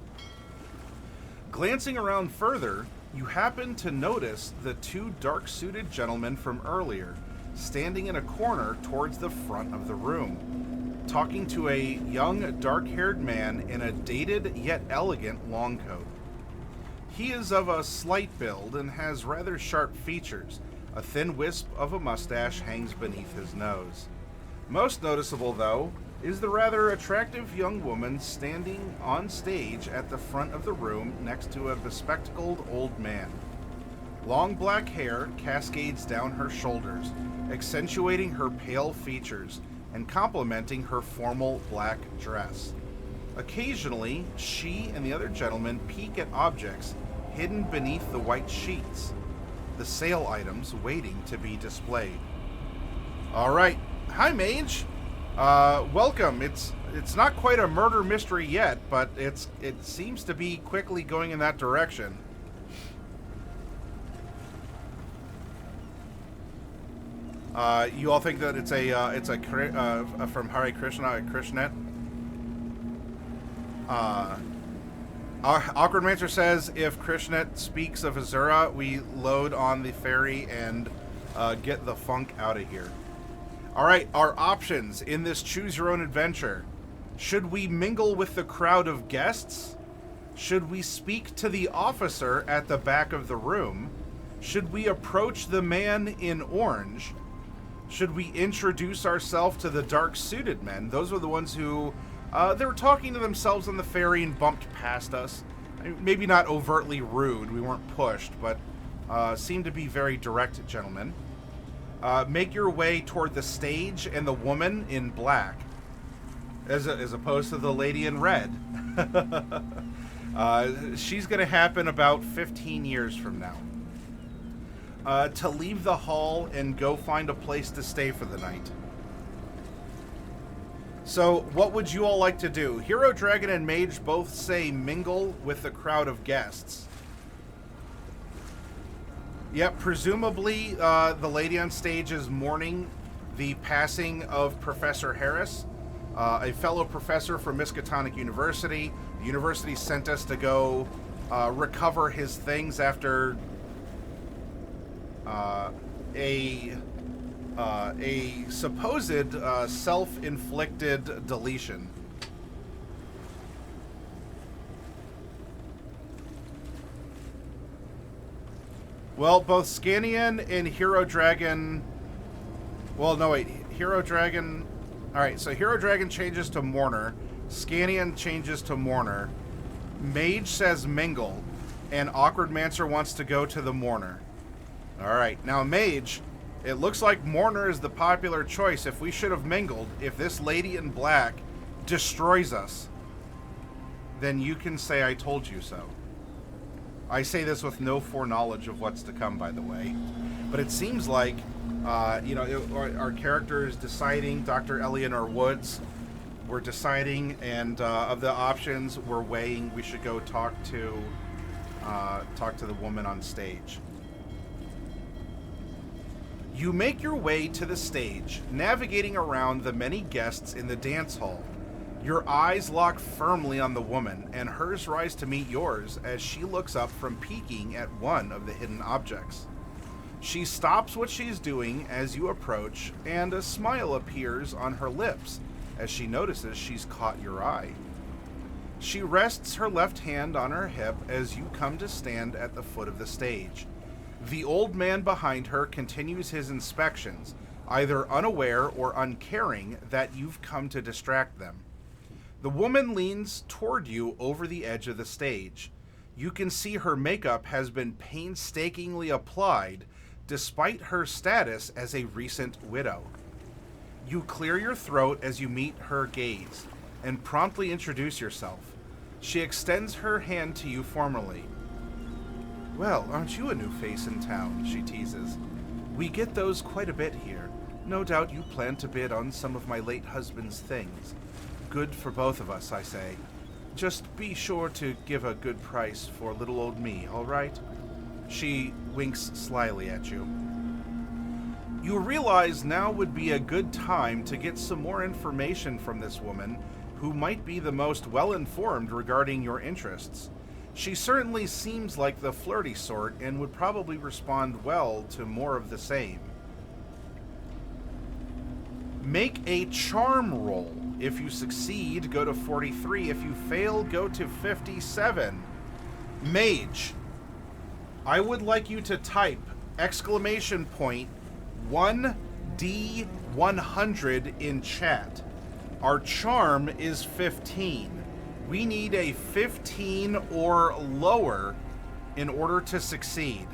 Glancing around further, you happen to notice the 2 dark-suited gentlemen from earlier, standing in a corner towards the front of the room, talking to a young, dark-haired man in a dated yet elegant long coat. He is of a slight build and has rather sharp features. A thin wisp of a mustache hangs beneath his nose. Most noticeable, though, is the rather attractive young woman standing on stage at the front of the room next to a bespectacled old man. Long black hair cascades down her shoulders, accentuating her pale features and complementing her formal black dress. Occasionally, she and the other gentlemen peek at objects hidden beneath the white sheets, the sale items waiting to be displayed. All right. Hi, Mage. Welcome. It's not quite a murder mystery yet, but it seems to be quickly going in that direction. You all think that it's from Hare Krishna, Krishnet? Awkward Mancer says if Krishnet speaks of Azura, we load on the ferry and get the funk out of here. All right, our options in this choose your own adventure. Should we mingle with the crowd of guests? Should we speak to the officer at the back of the room? Should we approach the man in orange? Should we introduce ourselves to the dark-suited men? Those were the ones who, they were talking to themselves on the ferry and bumped past us. Maybe not overtly rude, we weren't pushed, but seemed to be very direct gentlemen. Make your way toward the stage and the woman in black, as opposed to the lady in red. She's going to happen about 15 years from now. To leave the hall and go find a place to stay for the night. So, what would you all like to do? Hero, Dragon, and Mage both say mingle with the crowd of guests. Yep, presumably the lady on stage is mourning the passing of Professor Harris, a fellow professor from Miskatonic University. The university sent us to go recover his things after a supposed self-inflicted deletion. Well, both Scanian and Hero Dragon... Well, no, wait. Hero Dragon... Alright, so Hero Dragon changes to Mourner. Scanian changes to Mourner. Mage says mingle. And Awkward Mancer wants to go to the Mourner. Alright, now Mage, it looks like Mourner is the popular choice. If we should have mingled, if this lady in black destroys us, then you can say I told you so. I say this with no foreknowledge of what's to come, by the way. But it seems like, our character is deciding, Dr. Eleanor Woods, we're deciding, and of the options we're weighing, we should go talk to the woman on stage. You make your way to the stage, navigating around the many guests in the dance hall. Your eyes lock firmly on the woman, and hers rise to meet yours as she looks up from peeking at one of the hidden objects. She stops what she's doing as you approach, and a smile appears on her lips as she notices she's caught your eye. She rests her left hand on her hip as you come to stand at the foot of the stage. The old man behind her continues his inspections, either unaware or uncaring that you've come to distract them. The woman leans toward you over the edge of the stage. You can see her makeup has been painstakingly applied, despite her status as a recent widow. You clear your throat as you meet her gaze, and promptly introduce yourself. She extends her hand to you formally. Well, aren't you a new face in town? She teases. We get those quite a bit here. No doubt you plan to bid on some of my late husband's things. Good for both of us, I say. Just be sure to give a good price for little old me, all right? She winks slyly at you. You realize now would be a good time to get some more information from this woman, who might be the most well-informed regarding your interests. She certainly seems like the flirty sort and would probably respond well to more of the same. Make a charm roll. If you succeed, go to 43. If you fail, go to 57. Mage, I would like you to type exclamation point 1D100 in chat. Our charm is 15. We need a 15 or lower in order to succeed.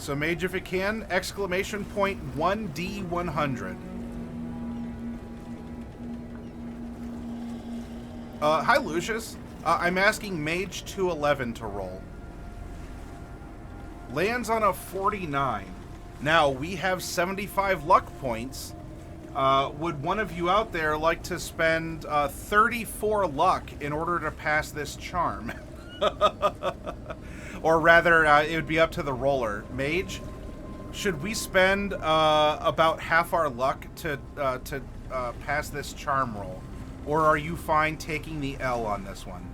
So Mage, if it can, exclamation point 1D100. Hi, Lucius. I'm asking Mage 211 to roll. Lands on a 49. Now, we have 75 luck points. Would one of you out there like to spend 34 luck in order to pass this charm? Or rather, it would be up to the roller. Mage, should we spend about half our luck to pass this charm roll? Or are you fine taking the L on this one?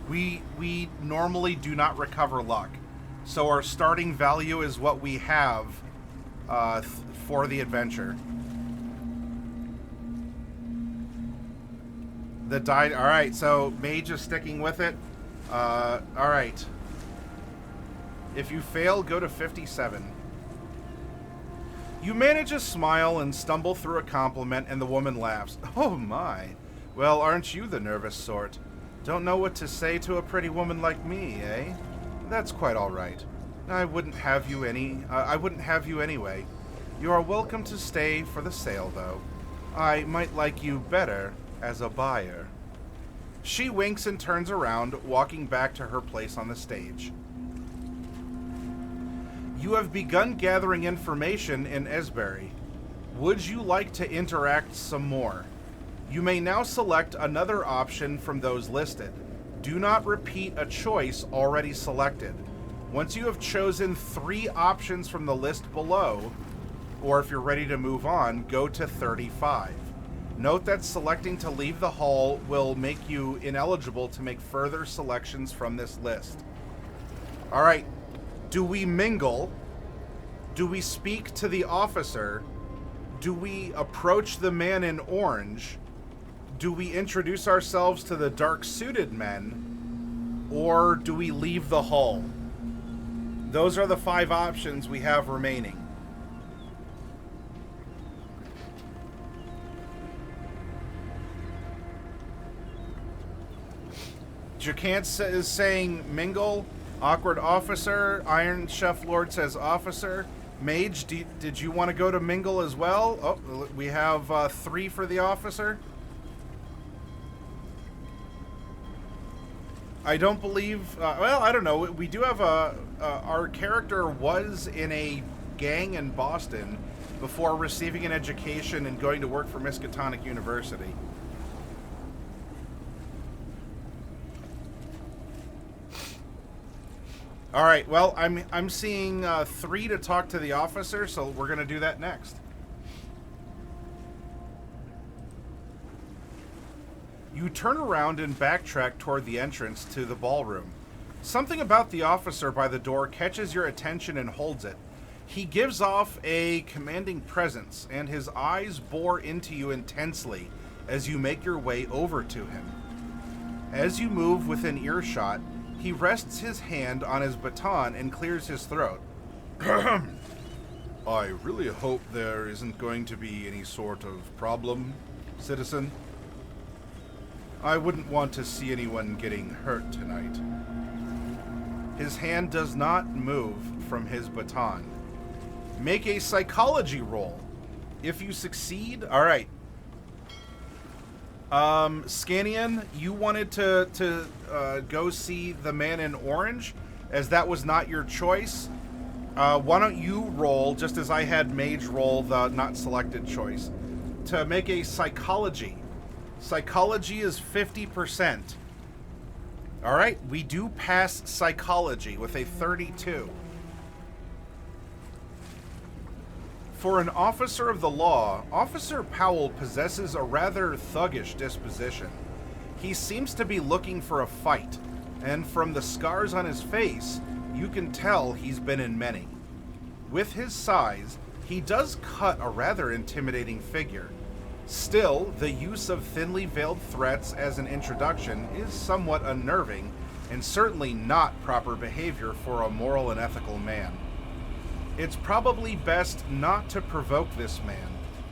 We normally do not recover luck. So our starting value is what we have for the adventure. The die. All right, so Mage is sticking with it. All right. If you fail, go to 57. You manage a smile and stumble through a compliment, and the woman laughs. Oh my. Well, aren't you the nervous sort? Don't know what to say to a pretty woman like me, eh? That's quite all right. I wouldn't have you anyway. You are welcome to stay for the sale, though. I might like you better as a buyer. She winks and turns around, walking back to her place on the stage. You have begun gathering information in Esbury. Would you like to interact some more? You may now select another option from those listed. Do not repeat a choice already selected. Once you have chosen 3 options from the list below, or if you're ready to move on, go to 35. Note that selecting to leave the hall will make you ineligible to make further selections from this list. All right. Do we mingle? Do we speak to the officer? Do we approach the man in orange? Do we introduce ourselves to the dark-suited men? Or do we leave the hall? Those are the 5 options we have remaining. Jacant is saying mingle. Awkward officer. Iron Chef Lord says officer. Mage, did you want to go to mingle as well? Oh, we have 3 for the officer. I don't believe... well, I don't know. We do have our character was in a gang in Boston before receiving an education and going to work for Miskatonic University. All right, well, I'm seeing 3 to talk to the officer, so we're going to do that next. You turn around and backtrack toward the entrance to the ballroom. Something about the officer by the door catches your attention and holds it. He gives off a commanding presence, and his eyes bore into you intensely as you make your way over to him. As you move within earshot, he rests his hand on his baton and clears his throat. I really hope there isn't going to be any sort of problem, citizen. I wouldn't want to see anyone getting hurt tonight. His hand does not move from his baton. Make a psychology roll. If you succeed, all right. Scanian, you wanted to go see the man in orange, as that was not your choice. Why don't you roll, just as I had Mage roll the not selected choice, to make a psychology. Psychology is 50%. All right, we do pass psychology with a 32. For an officer of the law, Officer Powell possesses a rather thuggish disposition. He seems to be looking for a fight, and from the scars on his face, you can tell he's been in many. With his size, he does cut a rather intimidating figure. Still, the use of thinly veiled threats as an introduction is somewhat unnerving, and certainly not proper behavior for a moral and ethical man. It's probably best not to provoke this man,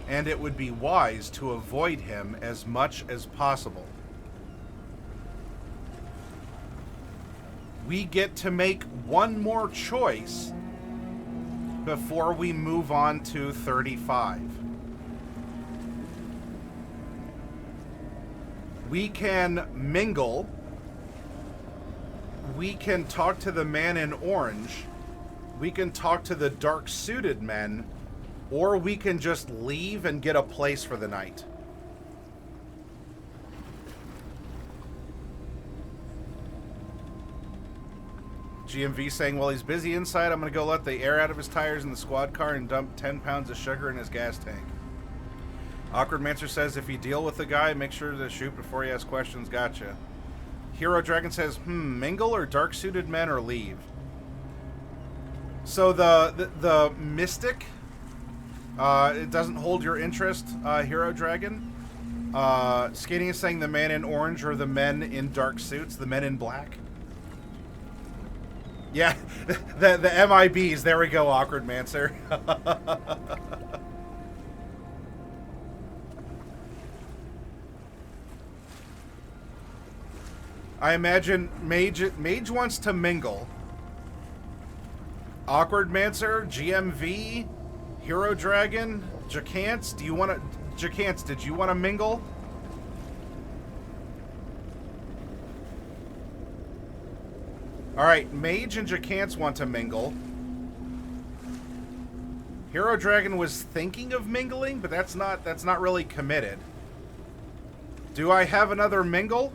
and it would be wise to avoid him as much as possible. We get to make one more choice before we move on to 35. We can mingle. We can talk to the man in orange. We can talk to the dark-suited men. Or we can just leave and get a place for the night. GMV saying, while he's busy inside, I'm going to go let the air out of his tires in the squad car and dump 10 pounds of sugar in his gas tank. Awkward Mancer says, if you deal with the guy, make sure to shoot before he asks questions. Gotcha. Hero Dragon says, mingle or dark-suited men or leave? So the mystic, it doesn't hold your interest, Hero Dragon. Skating is saying the man in orange or the men in dark suits, the men in black. Yeah, the MIBs. There we go, Awkward Mancer. I imagine Mage wants to mingle. Awkward Mancer, GMV, Hero Dragon, Jacance, do you want to... Jacance, did you want to mingle? Alright, Mage and Jacance want to mingle. Hero Dragon was thinking of mingling, but that's not really committed. Do I have another mingle?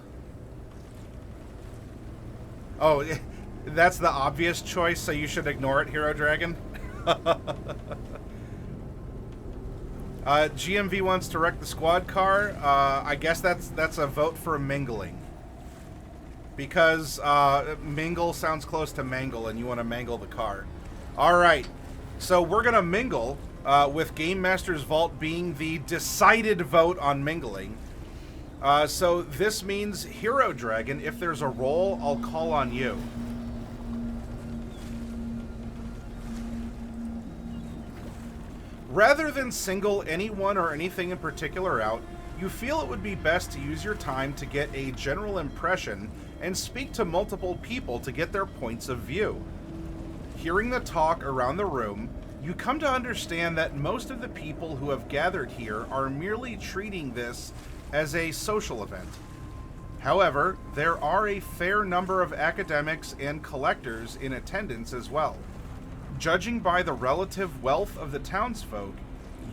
Oh, that's the obvious choice, so you should ignore it, Hero Dragon. GMV wants to wreck the squad car. I guess that's a vote for mingling. Because mingle sounds close to mangle, and you want to mangle the car. Alright, so we're going to mingle, with Game Master's Vault being the decided vote on mingling. So this means, Hero Dragon, if there's a roll, I'll call on you. Rather than single anyone or anything in particular out, you feel it would be best to use your time to get a general impression and speak to multiple people to get their points of view. Hearing the talk around the room, you come to understand that most of the people who have gathered here are merely treating this as a social event. However, there are a fair number of academics and collectors in attendance as well. Judging by the relative wealth of the townsfolk,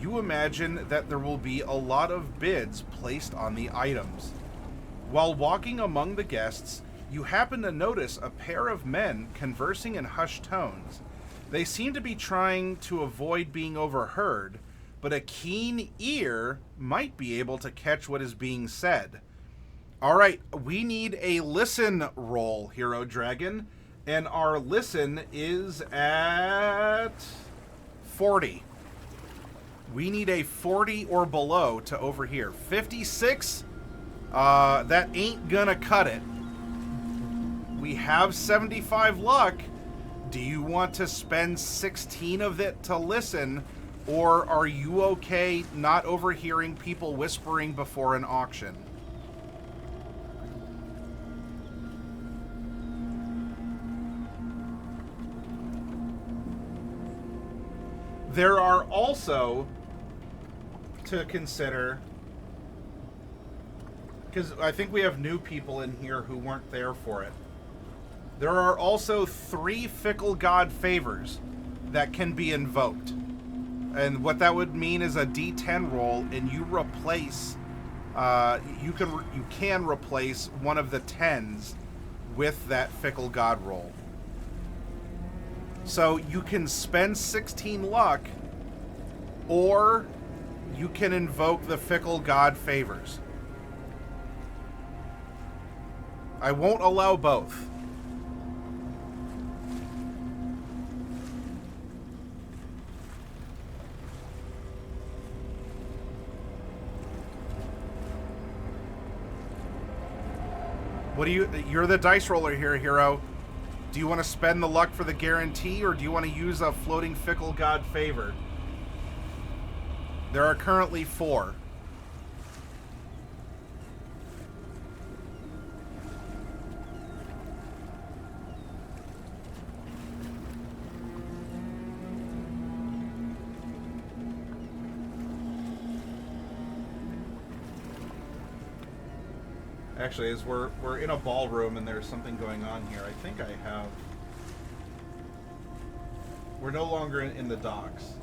you imagine that there will be a lot of bids placed on the items. While walking among the guests, you happen to notice a pair of men conversing in hushed tones. They seem to be trying to avoid being overheard, but a keen ear might be able to catch what is being said. Alright, we need a listen roll, Hero Dragon, and our listen is at 40. We need a 40 or below to overhear. 56? That ain't gonna cut it. We have 75 luck. Do you want to spend 16 of it to listen, or are you okay not overhearing people whispering before an auction? There are also to consider, because I think we have new people in here who weren't there for it. There are also 3 Fickle God favors that can be invoked. And what that would mean is a D10 roll, and you replace, you can replace one of the 10s with that Fickle God roll. So you can spend 16 luck, or you can invoke the Fickle God favors. I won't allow both. What do you're the dice roller here, Hero. Do you want to spend the luck for the guarantee, or do you want to use a floating Fickle God favor? There are currently 4. Actually, as we're in a ballroom and there's something going on here, I think I have... We're no longer in the docks.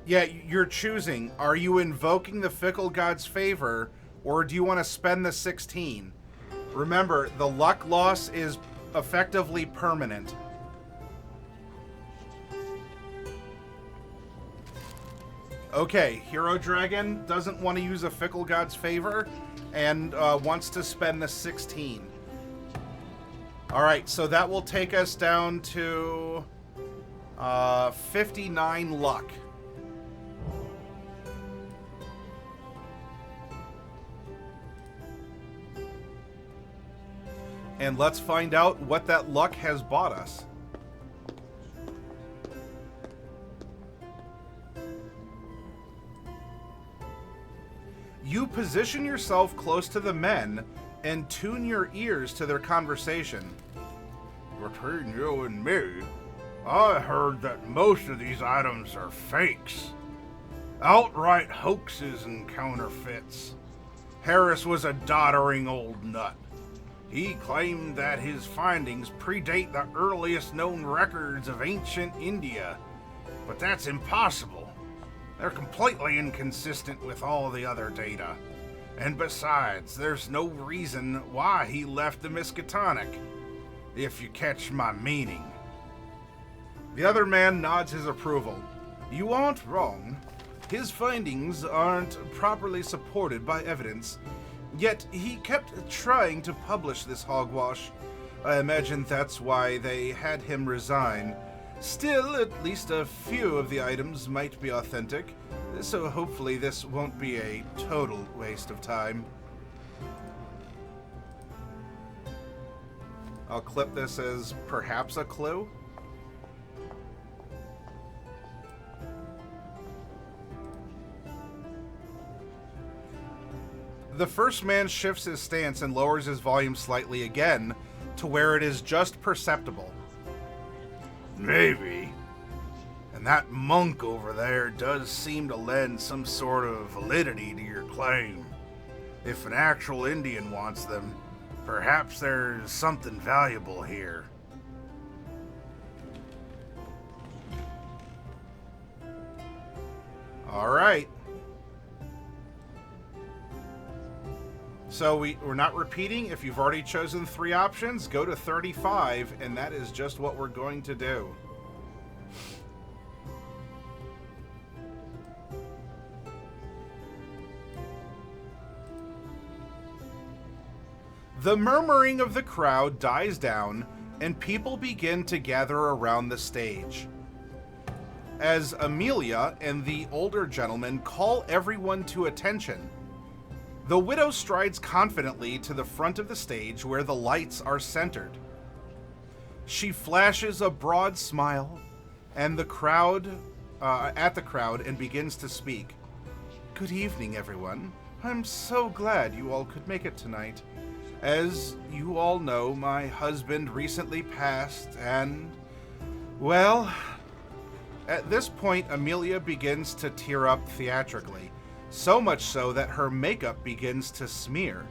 Yeah, you're choosing. Are you invoking the fickle god's favor, or do you want to spend the 16? Remember, the luck loss is effectively permanent. Okay, Hero Dragon doesn't want to use a fickle god's favor and wants to spend the 16. Alright, so that will take us down to 59 luck. And let's find out what that luck has bought us. You position yourself close to the men and tune your ears to their conversation. Between you and me, I heard that most of these items are fakes. Outright hoaxes and counterfeits. Harris was a doddering old nut. He claimed that his findings predate the earliest known records of ancient India, but that's impossible. They're completely inconsistent with all the other data. And besides, there's no reason why he left the Miskatonic, if you catch my meaning. The other man nods his approval. You aren't wrong. His findings aren't properly supported by evidence. Yet he kept trying to publish this hogwash. I imagine that's why they had him resign. Still, at least a few of the items might be authentic, so hopefully this won't be a total waste of time. I'll clip this as perhaps a clue. The first man shifts his stance and lowers his volume slightly again to where it is just perceptible. Maybe. And that monk over there does seem to lend some sort of validity to your claim. If an actual Indian wants them, perhaps there's something valuable here. All right. So we're not repeating. If you've already chosen 3 options, go to 35, and that is just what we're going to do. The murmuring of the crowd dies down, and people begin to gather around the stage. As Amelia and the older gentleman call everyone to attention, the widow strides confidently to the front of the stage where the lights are centered. She flashes a broad smile at the crowd and begins to speak. Good evening, everyone. I'm so glad you all could make it tonight. As you all know, my husband recently passed and, well, at this point, Amelia begins to tear up theatrically. So much so that her makeup begins to smear.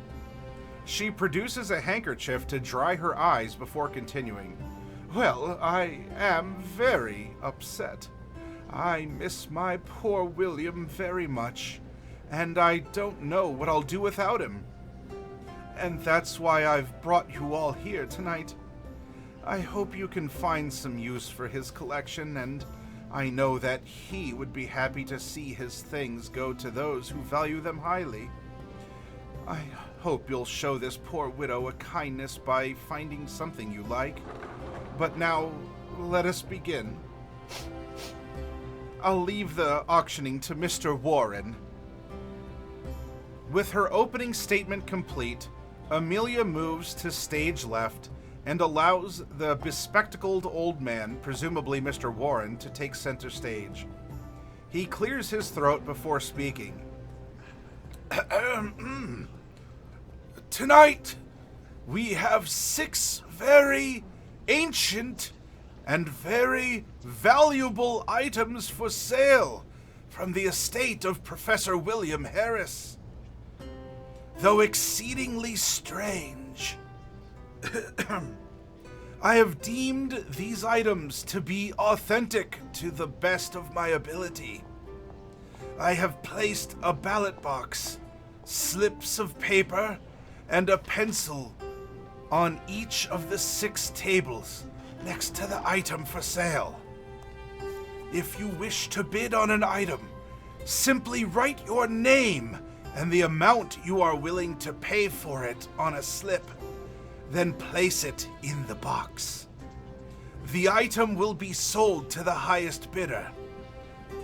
She produces a handkerchief to dry her eyes before continuing. Well, I am very upset. I miss my poor William very much, and I don't know what I'll do without him. And that's why I've brought you all here tonight. I hope you can find some use for his collection, and I know that he would be happy to see his things go to those who value them highly. I hope you'll show this poor widow a kindness by finding something you like. But now, let us begin. I'll leave the auctioning to Mr. Warren. With her opening statement complete, Amelia moves to stage left and allows the bespectacled old man, presumably Mr. Warren, to take center stage. He clears his throat before speaking. Tonight, we have 6 very ancient and very valuable items for sale from the estate of Professor William Harris. Though exceedingly strange, I have deemed these items to be authentic to the best of my ability. I have placed a ballot box, slips of paper, and a pencil on each of the 6 tables next to the item for sale. If you wish to bid on an item, simply write your name and the amount you are willing to pay for it on a slip, then place it in the box. The item will be sold to the highest bidder.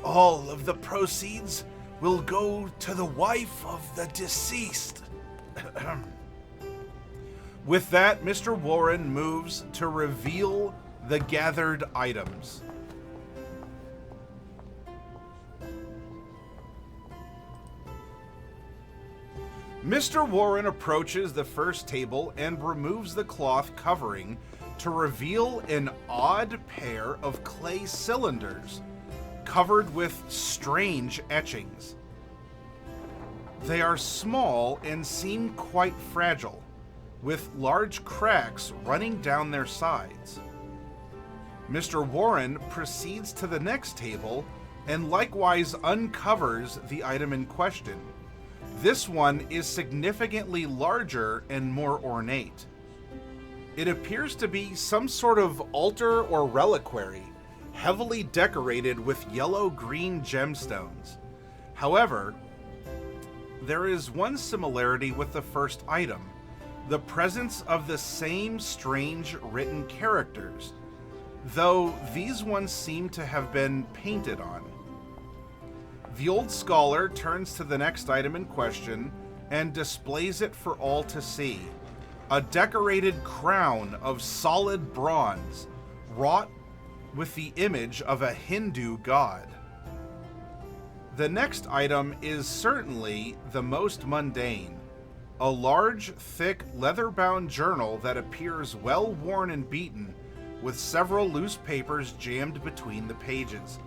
All of the proceeds will go to the wife of the deceased. With that, Mr. Warren moves to reveal the gathered items. Mr. Warren approaches the first table and removes the cloth covering to reveal an odd pair of clay cylinders covered with strange etchings. They are small and seem quite fragile, with large cracks running down their sides. Mr. Warren proceeds to the next table and likewise uncovers the item in question. This one is significantly larger and more ornate. It appears to be some sort of altar or reliquary, heavily decorated with yellow-green gemstones. However, there is one similarity with the first item: the presence of the same strange written characters, though these ones seem to have been painted on. The old scholar turns to the next item in question and displays it for all to see: a decorated crown of solid bronze, wrought with the image of a Hindu god. The next item is certainly the most mundane: a large, thick, leather-bound journal that appears well worn and beaten, with several loose papers jammed between the pages.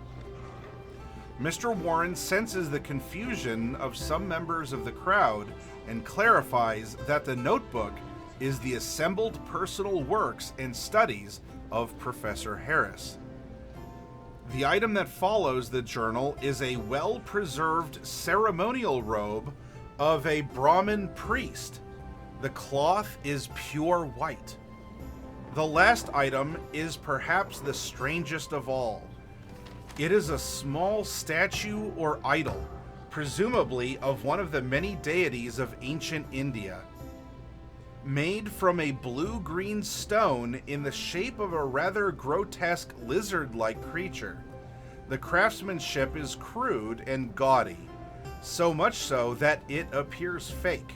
Mr. Warren senses the confusion of some members of the crowd and clarifies that the notebook is the assembled personal works and studies of Professor Harris. The item that follows the journal is a well-preserved ceremonial robe of a Brahmin priest. The cloth is pure white. The last item is perhaps the strangest of all. It is a small statue or idol, presumably of one of the many deities of ancient India. Made from a blue-green stone in the shape of a rather grotesque lizard-like creature. The craftsmanship is crude and gaudy, so much so that it appears fake.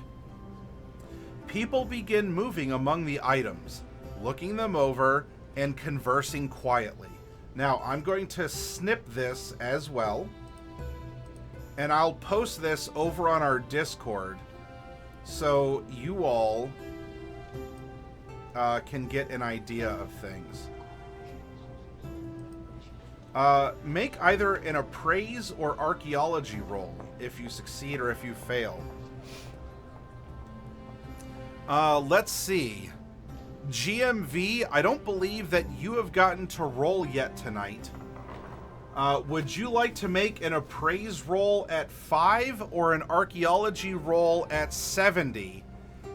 People begin moving among the items, looking them over and conversing quietly. Now, I'm going to snip this as well, and I'll post this over on our Discord so you all can get an idea of things. Make either an appraise or archaeology roll if you succeed or if you fail. Let's see. GMV, I don't believe that you have gotten to roll yet tonight. Would you like to make an appraise roll at 5 or an archaeology roll at 70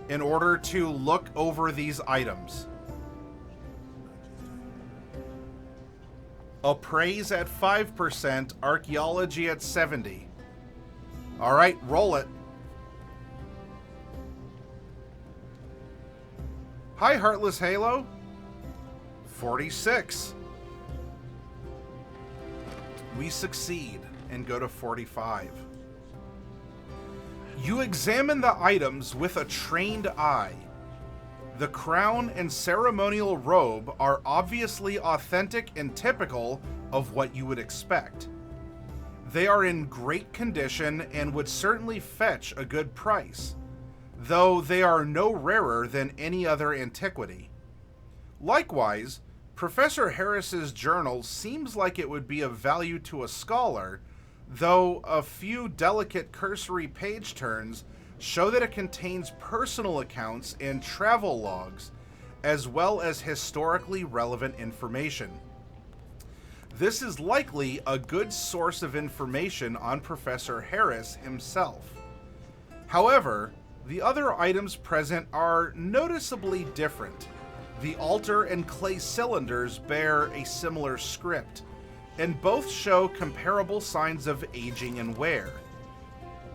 in order to look over these items? Appraise at 5%, archaeology at 70. All right, roll it. Hi, Heartless Halo. 46. We succeed and go to 45. You examine the items with a trained eye. The crown and ceremonial robe are obviously authentic and typical of what you would expect. They are in great condition and would certainly fetch a good price, though they are no rarer than any other antiquity. Likewise, Professor Harris's journal seems like it would be of value to a scholar, though a few delicate cursory page turns show that it contains personal accounts and travel logs, as well as historically relevant information. This is likely a good source of information on Professor Harris himself. However, the other items present are noticeably different. The altar and clay cylinders bear a similar script, and both show comparable signs of aging and wear.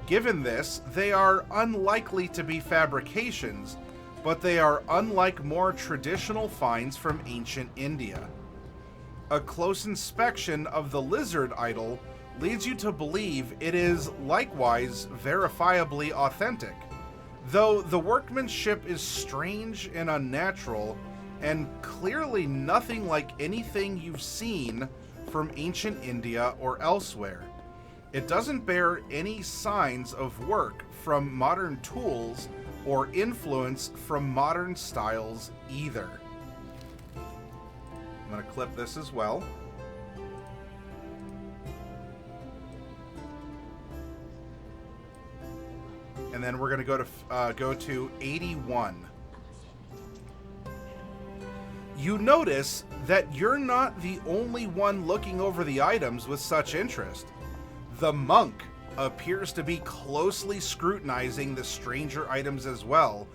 Given this, they are unlikely to be fabrications, but they are unlike more traditional finds from ancient India. A close inspection of the lizard idol leads you to believe it is likewise verifiably authentic, though the workmanship is strange and unnatural, and clearly nothing like anything you've seen from ancient India or elsewhere. It doesn't bear any signs of work from modern tools or influence from modern styles either. I'm going to clip this as well. And then we're going to go to 81. You notice that you're not the only one looking over the items with such interest. The monk appears to be closely scrutinizing the stranger items as well,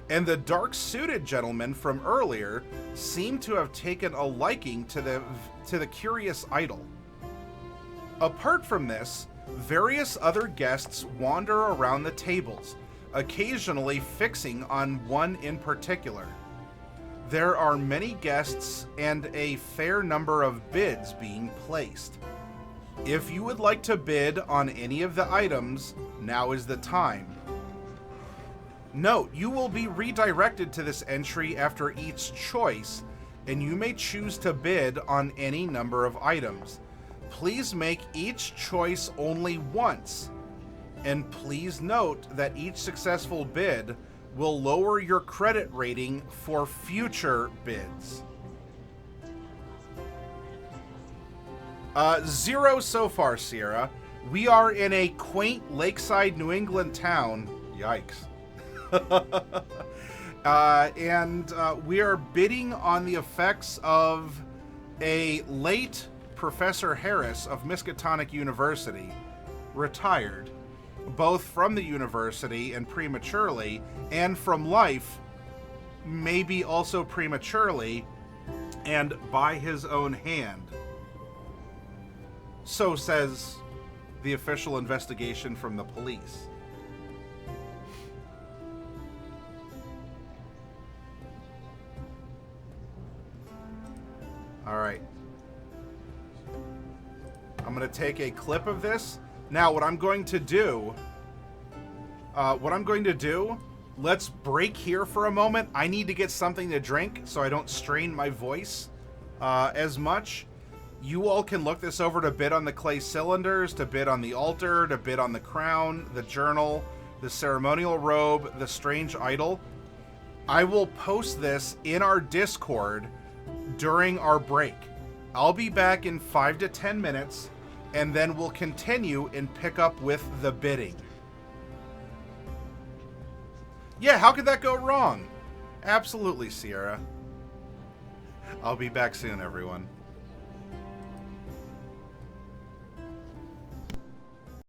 and the dark-suited gentleman from earlier seemed to have taken a liking to the curious idol. Apart from this, various other guests wander around the tables, occasionally fixing on one in particular. There are many guests and a fair number of bids being placed. If you would like to bid on any of the items, now is the time. Note, you will be redirected to this entry after each choice, and you may choose to bid on any number of items. Please make each choice only once, and please note that each successful bid will lower your credit rating for future bids. 0 so far, Sierra. We are in a quaint lakeside New England town. Yikes. And we are bidding on the effects of a late Professor Harris of Miskatonic University, retired, both from the university and prematurely, and from life, maybe also prematurely, and by his own hand. So says the official investigation from the police. All right. I'm going to take a clip of this. Now, what I'm going to do, let's break here for a moment. I need to get something to drink so I don't strain my voice as much. You all can look this over to bid on the clay cylinders, to bid on the altar, to bid on the crown, the journal, the ceremonial robe, the strange idol. I will post this in our Discord during our break. I'll be back in 5 to 10 minutes, and then we'll continue and pick up with the bidding. Yeah, how could that go wrong? Absolutely, Sierra. I'll be back soon, everyone.